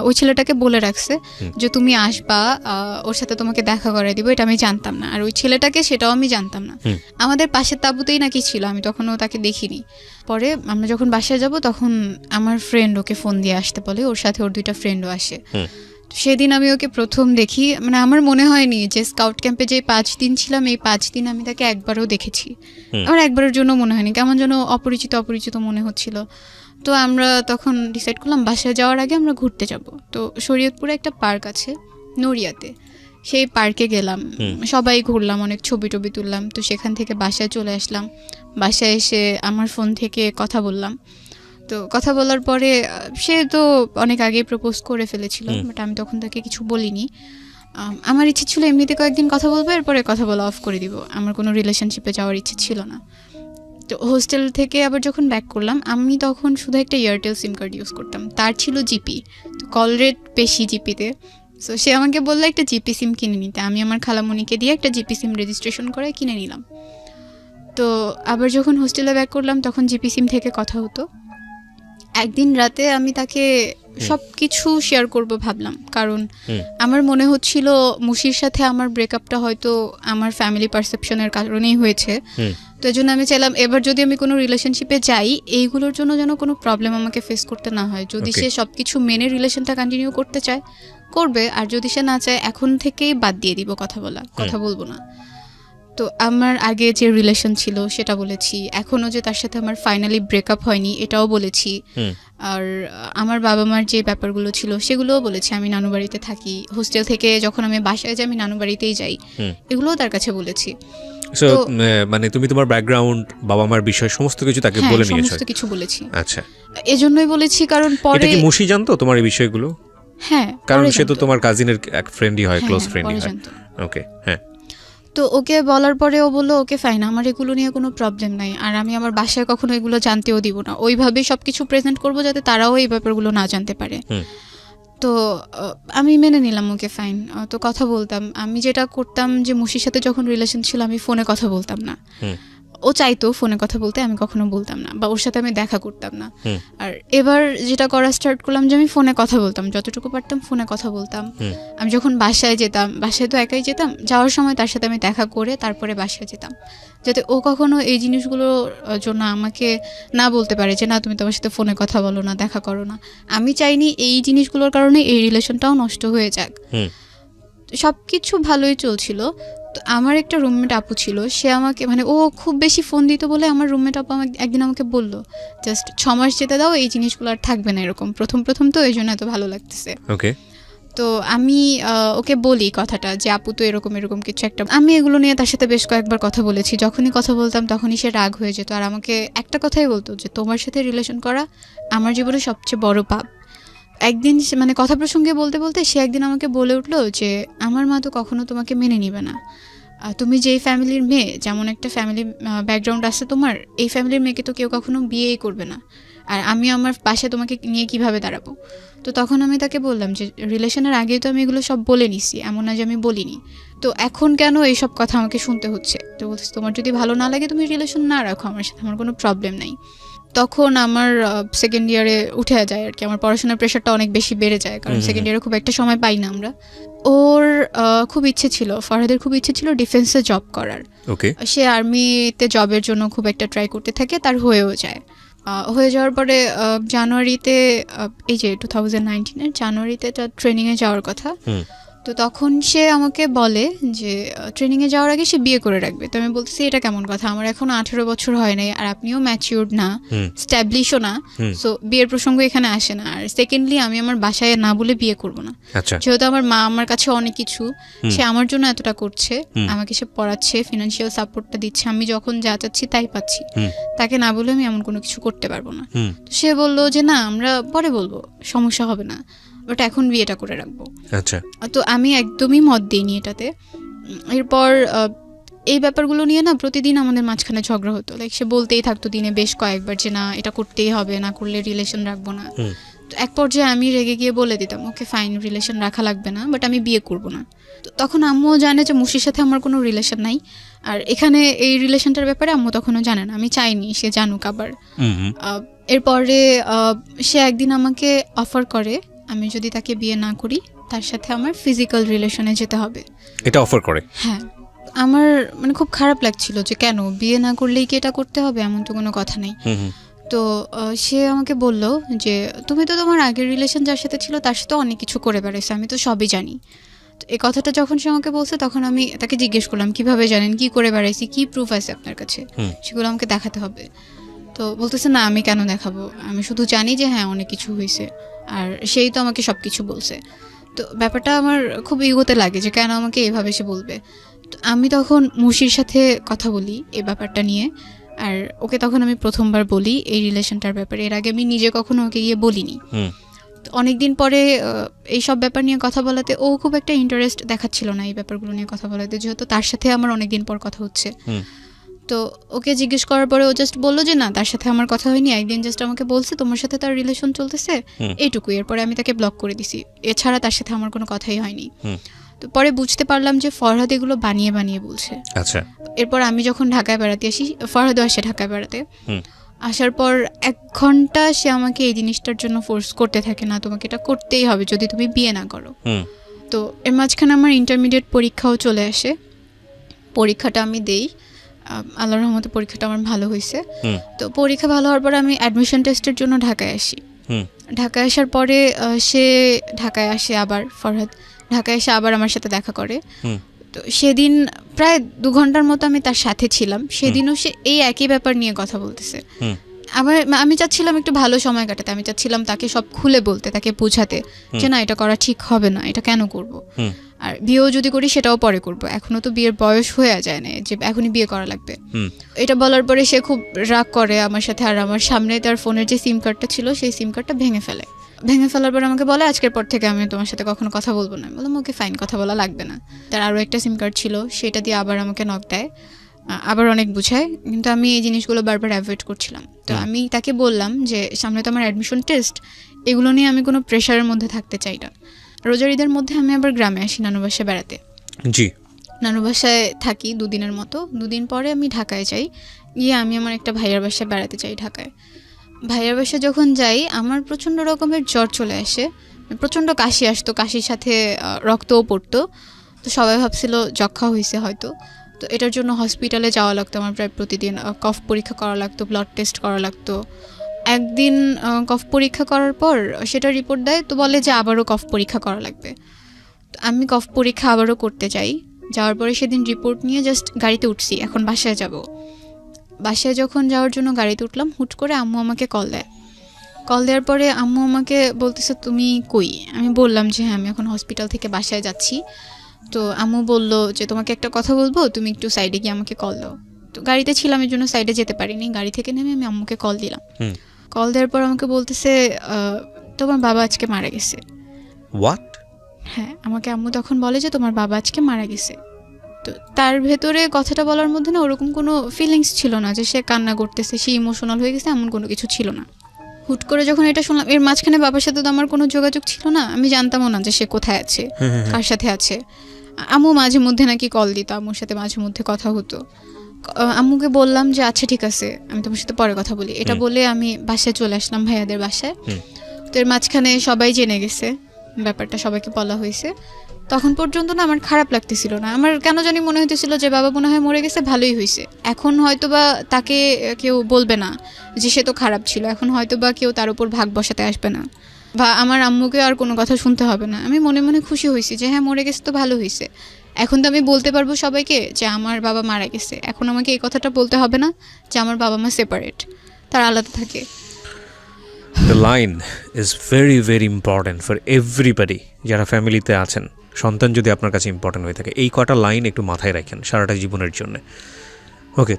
ওই ছেলেটাকে বলে রাখছে যে তুমি আসবা, ওর সাথে তোমাকে দেখা করাই দিব। এটা আমি জানতাম না, আর ওই ছেলেটাকে সেটাও আমি জানতাম না। আমাদের পাশের তাঁবুতেই নাকি ছিল, আমি তখনও তাকে দেখিনি। পরে আমরা যখন বাসায় যাব তখন আমার ফ্রেন্ড ওকে ফোন দিয়ে আসতে বলে, ওর সাথে ওর 2টা ফ্রেন্ডও আসে। সেদিন আমি ওকে প্রথম দেখি, মানে আমার মনে হয়নি যে স্কাউট ক্যাম্পে যে 5 দিন ছিলাম, এই 5 দিন আমি তাকে একবারও দেখেছি। আমার একবারের জন্য মনে হয়নি, কেমন যেন অপরিচিত অপরিচিত মনে হচ্ছিল। তো আমরা তখন ডিসাইড করলাম বাসায় যাওয়ার আগে আমরা ঘুরতে যাব। তো শরীয়তপুরে একটা পার্ক আছে নড়িয়াতে, সেই পার্কে গেলাম, সবাই ঘুরলাম, অনেক ছবি টবি তুললাম। তো সেখান থেকে বাসায় চলে আসলাম। বাসায় এসে আমার ফোন থেকে কথা বললাম। তো কথা বলার পরে সে তো অনেক আগেই প্রপোজ করে ফেলেছিল, বাট আমি তখন তাকে কিছু বলিনি। আমার ইচ্ছে ছিল এমনিতে কয়েকদিন কথা বলবো, এরপরে কথা বলা অফ করে দিব। আমার কোনো রিলেশনশিপে যাওয়ার ইচ্ছে ছিল না। তো হোস্টেল থেকে আবার যখন ব্যাক করলাম, আমি তখন শুধু একটা এয়ারটেল সিম কার্ড ইউজ করতাম, তার ছিল জিপি। তো কল রেট বেশি জিপিতে। সো সে আমাকে বললো একটা জিপি সিম কিনে নিতে। আমি আমার খালামণিকে দিয়ে একটা জিপি সিম রেজিস্ট্রেশন করে কিনে নিলাম। তো আবার যখন হোস্টেলে ব্যাক করলাম তখন জিপি সিম থেকে কথা হতো। একদিন রাতে আমি তাকে সব কিছু শেয়ার করব ভাবলাম, কারণ আমার মনে হচ্ছিল মুশির সাথে আমার ব্রেকআপটা হয়তো আমার ফ্যামিলি পারসেপশনের কারণেই হয়েছে। তো এই জন্য আমি চাইলাম এবার যদি আমি কোনো রিলেশনশিপে যাই, এইগুলোর জন্য যেন কোনো প্রবলেম আমাকে ফেস করতে না হয়। যদি সে সব কিছু মেনে রিলেশনটা কন্টিনিউ করতে চায় করবে, আর যদি সে না চায় এখন থেকেই বাদ দিয়ে দিব কথা বলবো না। তো আমার আগে যে রিলেশন ছিল সেটা বলেছি, এখনও যে তার সাথে আমার ফাইনালি ব্রেকআপ হয়নি এটাও বলেছি। আর আমার বাবা মার যে ব্যাপারগুলো ছিল সেগুলোও বলেছি। আমি নানু বাড়িতে থাকি, হোস্টেল থেকে যখন আমি বাসায় যাই আমি নানু বাড়িতেই যাই, এগুলোও তার কাছে বলেছি। সো মানে তুমি তোমার ব্যাকগ্রাউন্ড, বাবা মার বিষয় সমস্ত কিছু তাকে বলে নিয়েছো? সমস্ত কিছু বলেছি। আচ্ছা, এজন্যই বলেছি কারণ পরে এটা কি মুশি জানতো তোমার এই বিষয়গুলো? হ্যাঁ, কারণ সে তো তোমার কাজিনের এক ফ্রেন্ডই হয়, ক্লোজ ফ্রেন্ডই হয়। ওকে, হ্যাঁ। তো ওকে বলার পরে ও বললো ওকে ফাইন, আমার এগুলো নিয়ে কোনো প্রবলেম নাই, আর আমি আমার বাসায় কখনো এগুলো জানতেও দিব না। ওইভাবে সবকিছু প্রেজেন্ট করবো যাতে তারাও এই ব্যাপারগুলো না জানতে পারে। তো আমি মেনে নিলাম ওকে ফাইন। তো কথা বলতাম, আমি যেটা করতাম যে মুশির সাথে যখন রিলেশন ছিল আমি ফোনে কথা বলতাম না। ও চাইতো ফোনে কথা বলতে, আমি কখনো বলতাম না, বা ওর সাথে আমি দেখা করতাম না। আর এবার যেটা করা স্টার্ট করলাম যে আমি ফোনে কথা বলতাম, যতটুকু পারতাম ফোনে কথা বলতাম। আমি যখন বাসায় যেতাম, বাসায় তো একাই যেতাম, যাওয়ার সময় তার সাথে আমি দেখা করে তারপরে বাসায় যেতাম, যাতে ও কখনো এই জিনিসগুলোর জন্য আমাকে না বলতে পারে যে না তুমি তোমার সাথে ফোনে কথা বলো না, দেখা করো না। আমি চাইনি এই জিনিসগুলোর কারণে এই রিলেশনটাও নষ্ট হয়ে যাক। সব কিছু ভালোই চলছিল। তো আমার একটা রুমমেট আপু ছিল, সে আমাকে মানে ও খুব বেশি ফোন দিত বলে আমার রুমমেট আপু একদিন আমাকে বললো জাস্ট 6 মাস যেতে দাও, এই জিনিসগুলো আর থাকবে না এরকম, প্রথম তো এই জন্য এত ভালো লাগতেছে। ওকে। তো আমি ওকে বলি কথাটা যে আপু তো এরকম কিছু একটা। আমি এগুলো নিয়ে তার সাথে বেশ কয়েকবার কথা বলেছি, যখনই কথা বলতাম তখনই সে রাগ হয়ে যেত, আর আমাকে একটা কথাই বলতো যে তোমার সাথে রিলেশন করা আমার জীবনে সবচেয়ে বড় পাপ। একদিন মানে কথা প্রসঙ্গে বলতে বলতে সে একদিন আমাকে বলে উঠলো যে আমার মা তো কখনো তোমাকে মেনে নিবে না, তুমি যেই ফ্যামিলির মেয়ে, যেমন একটা ফ্যামিলি ব্যাকগ্রাউন্ড আছে তোমার, এই ফ্যামিলির মেয়েকে তো কেউ কখনো বিয়েই করবে না, আর আমি আমার বাসায় তোমাকে নিয়ে কিভাবে দাঁড়াবো। তো তখন আমি তাকে বললাম যে রিলেশনের আগেই তো আমি এগুলো সব বলে নিছি, এমন না যে আমি বলিনি, তো এখন কেন এইসব কথা আমাকে শুনতে হচ্ছে। তো বলছি তোমার যদি ভালো না লাগে তুমি রিলেশন না রাখো আমার সাথে, আমার কোনো প্রবলেম নাই। তখন আমার সেকেন্ড ইয়ারে উঠে যায় আর কি, আমার পড়াশোনার প্রেশারটা অনেক বেশি বেড়ে যায়, কারণ সেকেন্ড ইয়ারে খুব একটা সময় পাই না আমরা। ওর খুব ইচ্ছে ছিল, ফরহাদের খুব ইচ্ছে ছিল ডিফেন্সে জব করার। সে আর্মিতে জবের জন্য খুব একটা ট্রাই করতে থাকে, তার হয়েও যায়। হয়ে যাওয়ার পরে জানুয়ারিতে, এই যে 2019-এর জানুয়ারিতে তার ট্রেনিংয়ে যাওয়ার কথা। তো তখন সে আমাকে বলে যে ট্রেনিংয়ে যাওয়ার আগে সে বিয়ে করে রাখবে। তো আমি বলতেছি এটা কেমন কথা, আমার এখন 18 বছর হয় নাই, আর আপনিও ম্যাচিউরড না, স্ট্যাবলিশও না, সো বিয়ের প্রসঙ্গ এখানে আসে না। আর সেকেন্ডলি আমি আমার বাসায় না বলে বিয়ে করব না, যেহেতু আমার মা আমার কাছে অনেক কিছু, সে আমার জন্য এতটা করছে, আমাকে সে পড়াচ্ছে, ফিনান্সিয়াল সাপোর্টটা দিচ্ছে, আমি যখন যা চাচ্ছি তাই পাচ্ছি, তাকে না বলে আমি এমন কোনো কিছু করতে পারবো না। তো সে বললো যে না আমরা পরে বলবো, সমস্যা হবে না, বাট এখন বিয়েটা করে রাখবো। আচ্ছা, তো আমি একদমই মত দিইনি এটাতে। এরপর এই ব্যাপারগুলো নিয়ে না প্রতিদিন আমাদের মাঝখানে ঝগড়া হতো, লাইক সে বলতেই থাকতো দিনে বেশ কয়েকবার যে না এটা করতেই হবে, না করলে রিলেশন রাখবো না। এক পর্যায়ে আমি রেগে গিয়ে বলে দিতাম ওকে ফাইন, রিলেশন রাখা লাগবে না, বাট আমি বিয়ে করব না। তো তখন আম্মুও জানে যে মুশির সাথে আমার কোনো রিলেশন নাই, আর এখানে এই রিলেশনটার ব্যাপারে আম্মু তখনও জানে না, আমি চাইনি সে জানুক আবার। এরপরে সে একদিন আমাকে অফার করে আমি যদি তাকে বিয়ে না করি তার সাথে আমার ফিজিক্যাল রিলেশনে যেতে হবে। এটা অফার করে? হ্যাঁ, আমার মানে খুব খারাপ লাগছিল যে কেন বিয়ে না করলেই কি এটা করতে হবে, এমন তো কোনো কথা নেই। তো সে আমাকে বলল যে তুমি তো তোমার আগের রিলেশন যার সাথে ছিল তার সাথে অনেক কিছু করে বেড়াইছো, আমি তো সবই জানি। তো এই কথাটা যখন সে আমাকে বলছে তখন আমি তাকে জিজ্ঞেস করলাম কিভাবে জানেন, কি করে বেড়াইছি, কি প্রুফ আছে আপনার কাছে, সেগুলো আমাকে দেখাতে হবে। তো বলতেছে না আমি কেন দেখাবো, আমি শুধু জানি যে হ্যাঁ অনেক কিছু হয়েছে, আর সেই তো আমাকে সব কিছু বলছে। তো ব্যাপারটা আমার খুব ইগোতে লাগে যে কেন আমাকে এভাবে সে বলবে। তো আমি তখন মুশির সাথে কথা বলি এই ব্যাপারটা নিয়ে, আর ওকে তখন আমি প্রথমবার বলি এই রিলেশনটার ব্যাপারে, এর আগে আমি নিজে কখনো ওকে গিয়ে বলিনি। অনেকদিন পরে এইসব ব্যাপার নিয়ে কথা বলাতে ও খুব একটা ইন্টারেস্ট দেখাচ্ছিল না এই ব্যাপারগুলো নিয়ে কথা বলাতে, যেহেতু তার সাথে আমার অনেকদিন পর কথা হচ্ছে। তো ওকে জিজ্ঞেস করার পরে ও জাস্ট বললো যে না তার সাথে আমার কথা হয়নি, একদিন জাস্ট আমাকে বলছে তোমার সাথে তার রিলেশন চলতেছে, এইটুকুই। এরপরে আমি তাকে ব্লক করে দিছি, এছাড়া তার সাথে আমার কোনো কথাই হয়নি। তো পরে বুঝতে পারলাম যে ফরহাদ এগুলো বানিয়ে বানিয়ে বলছে। আচ্ছা। এরপর আমি যখন ঢাকায় বেড়াতে আসি, ফরহাদও আসে ঢাকায় বেড়াতে, আসার পর 1 ঘন্টা সে আমাকে এই জিনিসটার জন্য ফোর্স করতে থাকে, না তোমাকে এটা করতেই হবে যদি তুমি বিয়ে না করো। তো এর মাঝখানে আমার ইন্টারমিডিয়েট পরীক্ষাও চলে আসে, পরীক্ষাটা আমি দেই, আল্লাহর রহমতে পরীক্ষাটা আমার ভালো হয়েছে। তো পরীক্ষা ভালো হওয়ার পর আমি অ্যাডমিশন টেস্টের জন্য ঢাকায় আসি। ঢাকায় আসার পরে সে ঢাকায় আসে আবার, ফরহাদ ঢাকায় এসে আবার আমার সাথে দেখা করে। তো সেদিন প্রায় 2 ঘন্টার মতো আমি তার সাথে ছিলাম, সেদিনও সে এই একই ব্যাপার নিয়ে কথা বলতেছে। আমি চাচ্ছিলাম একটু ভালো সময় কাটাতে, আমি চাচ্ছিলাম তাকে সব খুলে বলতে, তাকে বোঝাতে যে না এটা করা ঠিক হবে না, এটা কেন করব, আর বিয়েও যদি করি সেটাও পরে করব, এখনো তো বিয়ের বয়স হয়ে যায় না যে এখনই বিয়ে করা লাগবে। এটা বলার পরে সে খুব রাগ করে আমার সাথে, আর আমার সামনে তার ফোনের যে সিম কার্ডটা ছিল সেই সিম কার্ডটা ভেঙে ফেলার পর আমাকে বলে আজকের পর থেকে আমি তোমার সাথে কখনো কথা বলবো না। বললাম ওকে ফাইন, কথা বলা লাগবে না। তার আরও একটা সিম কার্ড ছিল, সেটা দিয়ে আবার আমাকে নক দেয়, আবার অনেক বুঝায়, কিন্তু আমি এই জিনিসগুলো বারবার অ্যাভয়েড করছিলাম। তো আমি তাকে বললাম যে সামনে তো আমার অ্যাডমিশন টেস্ট, এগুলো নিয়ে আমি কোনো প্রেশারের মধ্যে থাকতে চাই না। রোজার ঈদের মধ্যে আমি আবার গ্রামে আসি নানু বাসায় বেড়াতে। জি। নানু বাসায় থাকি 2 দিনের মতো, 2 দিন পরে আমি ঢাকায় যাই, গিয়ে আমি আমার একটা ভাইয়ার বাসায় বেড়াতে চাই ঢাকায়। ভাইয়ার বাসায় যখন যাই আমার প্রচণ্ড রকমের জ্বর চলে আসে, প্রচণ্ড কাশি আসতো, কাশির সাথে রক্তও পড়তো। তো সবাই ভাবছিল যক্ষা হয়েছে হয়তো। তো এটার জন্য হসপিটালে যাওয়া লাগতো আমার প্রায় প্রতিদিন, কফ পরীক্ষা করা লাগতো, ব্লাড টেস্ট করা লাগতো। একদিন কফ পরীক্ষা করার পর সেটা রিপোর্ট দেয়, তো বলে যে আবারও কফ পরীক্ষা করা লাগবে। তো আমি কফ পরীক্ষা আবারও করতে যাই, যাওয়ার পরে সেদিন রিপোর্ট নিয়ে জাস্ট গাড়িতে উঠছি, এখন বাসায় যাব। বাসায় যখন যাওয়ার জন্য গাড়িতে উঠলাম, হুট করে আম্মু আমাকে কল দেওয়ার পরে আম্মু আমাকে বলতেছে তুমি কই। আমি বললাম যে হ্যাঁ আমি এখন হসপিটাল থেকে বাসায় যাচ্ছি। তো আম্মু বলল যে তোমাকে একটা কথা বলবো, তুমি একটু সাইডে গিয়ে আমাকে কল দাও। তো গাড়িতে ছিলাম এই জন্য সাইডে যেতে পারিনি, গাড়ি থেকে নেমে আমি আম্মুকে কল দিলাম। কল দেওয়ার পর আমাকে বলতেছে তোমার বাবা আজকে মারা গেছে। হোয়াট? হ্যাঁ, আমাকে আম্মু তখন বলে যে তোমার বাবা আজকে মারা গেছে। তো তার ভেতরে কথাটা বলার মধ্যে না ওরকম কোনো ফিলিংস ছিল না যে সে কান্না করতেছে, সে ইমোশনাল হয়ে গেছে, এমন কোনো কিছু ছিল না। হুট করে যখন এটা শুনলাম, এর মাঝখানে বাবার সাথে তো আমার কোনো যোগাযোগ ছিল না, আমি জানতামও না যে সে কোথায় আছে, কার সাথে আছে। আম্মু মাঝে মধ্যে নাকি কল দিত, আম্মুর সাথে মাঝে মধ্যে কথা হতো। আম্মুকে বললাম যে আচ্ছা ঠিক আছে আমি তোমার সাথে পরে কথা বলি, এটা বলে আমি বাসায় চলে আসলাম, ভাইয়াদের বাসায়। তো এর মাঝখানে সবাই জেনে গেছে ব্যাপারটা, সবাইকে বলা হয়েছে। তখন পর্যন্ত না আমার খারাপ লাগতেছিল না, আমার কেন জানি মনে হইতেছিল যে বাবা মনে হয় মরে গেছে, ভালোই হয়েছে। এখন হয়তো বা তাকে কেউ বলবে না যে সে তো খারাপ ছিল, এখন হয়তো বা কেউ তার উপর ভাগ বসাতে আসবে না, বা আমার আম্মুকে আর কোনো কথা শুনতে হবে না। আমি মনে মনে খুশি হয়েছি যে হ্যাঁ মরে গেছে তো ভালো হয়েছে। এখন তো আমি বলতে পারবো সবাইকে যে আমার বাবা মারা গেছে, এখন আমাকে এই কথাটা বলতে হবে না যে আমার বাবা মা সেপারেট, তারা আলাদা থাকে। The line is very very important for everybody. যারা ফ্যামিলিতে আছেন, সন্তান যদি আপনার কাছে ইম্পর্ট্যান্ট হয়ে থাকে, এই কটা লাইন একটু মাথায় রাখেন সারাটা জীবনের জন্য। ওকে,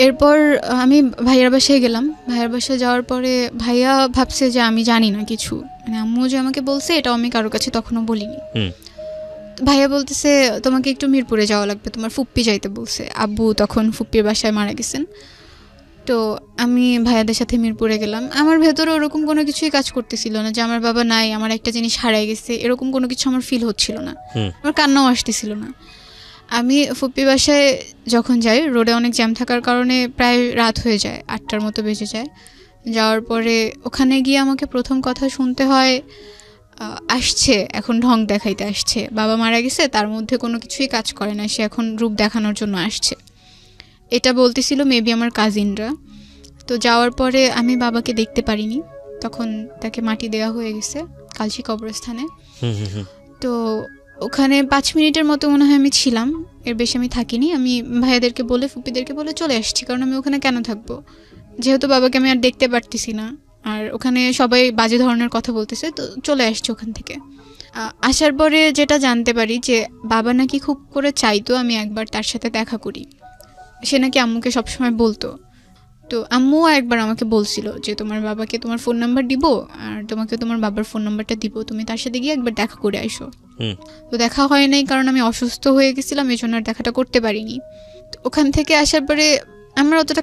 এরপর আমি ভাইয়ার বাসায় গেলাম। ভাইয়ার বাসায় যাওয়ার পরে ভাইয়া ভাবছে যে আমি জানি না কিছু, মানে আম্মু যে আমাকে বলছে এটাও আমি কারোর কাছে তখনও বলিনি। ভাইয়া বলতেছে তোমাকে একটু মিরপুরে যাওয়া লাগবে, তোমার ফুপ্পি যাইতে বলছে। আব্বু তখন ফুপ্পির বাসায় মারা গেছেন। তো আমি ভাইয়াদের সাথে মিরপুরে গেলাম। আমার ভেতরে ওরকম কোনো কিছুই কাজ করতেছিল না যে আমার বাবা নাই, আমার একটা জিনিস হারাই গেছে, এরকম কোনো কিছু আমার ফিল হচ্ছিল না। আমার কান্নাও আসতেছিল না। আমি ফুপ্পি বাসায় যখন যাই, রোডে অনেক জ্যাম থাকার কারণে প্রায় রাত হয়ে যায়, 8টার মতো বেজে যায়। যাওয়ার পরে ওখানে গিয়ে আমাকে প্রথম কথা শুনতে হয়, আসছে এখন ঢং দেখাইতে আসছে, বাবা মারা গেছে, তার মধ্যে কোনো কিছুই কাজ করে না, সে এখন রূপ দেখানোর জন্য আসছে, এটা বলতেছিল মেবি আমার কাজিনরা। তো যাওয়ার পরে আমি বাবাকে দেখতে পারিনি, তখন তাকে মাটি দেওয়া হয়ে গেছে কালচি কবরস্থানে। তো ওখানে 5 মিনিটের মতো মনে হয় আমি ছিলাম, এর বেশি আমি থাকিনি। আমি ভাইয়াদেরকে বলে, ফুপিদেরকে বলে চলে আসছি, কারণ আমি ওখানে কেন থাকবো, যেহেতু বাবাকে আমি আর দেখতে পারতেছি না, আর ওখানে সবাই বাজে ধরনের কথা বলতেছে, তো চলে আসছি ওখান থেকে। আসার পরে যেটা জানতে পারি যে বাবা নাকি খুব করে চাইতো আমি একবার তার সাথে দেখা করি, সে নাকি আম্মুকে সবসময় বলতো। তো আম্মুও একবার আমাকে বলছিল যে তোমার বাবাকে তোমার ফোন নাম্বার দিব, আর তোমাকে তোমার বাবার ফোন নাম্বারটা দিব, তুমি তার সাথে গিয়ে একবার দেখা করে আইসো। তো দেখা হয় নাই, কারণ আমি অসুস্থ হয়ে গেছিলাম, এই জন্য আর দেখাটা করতে পারিনি। তো ওখান থেকে আসার পরে আমার অতটা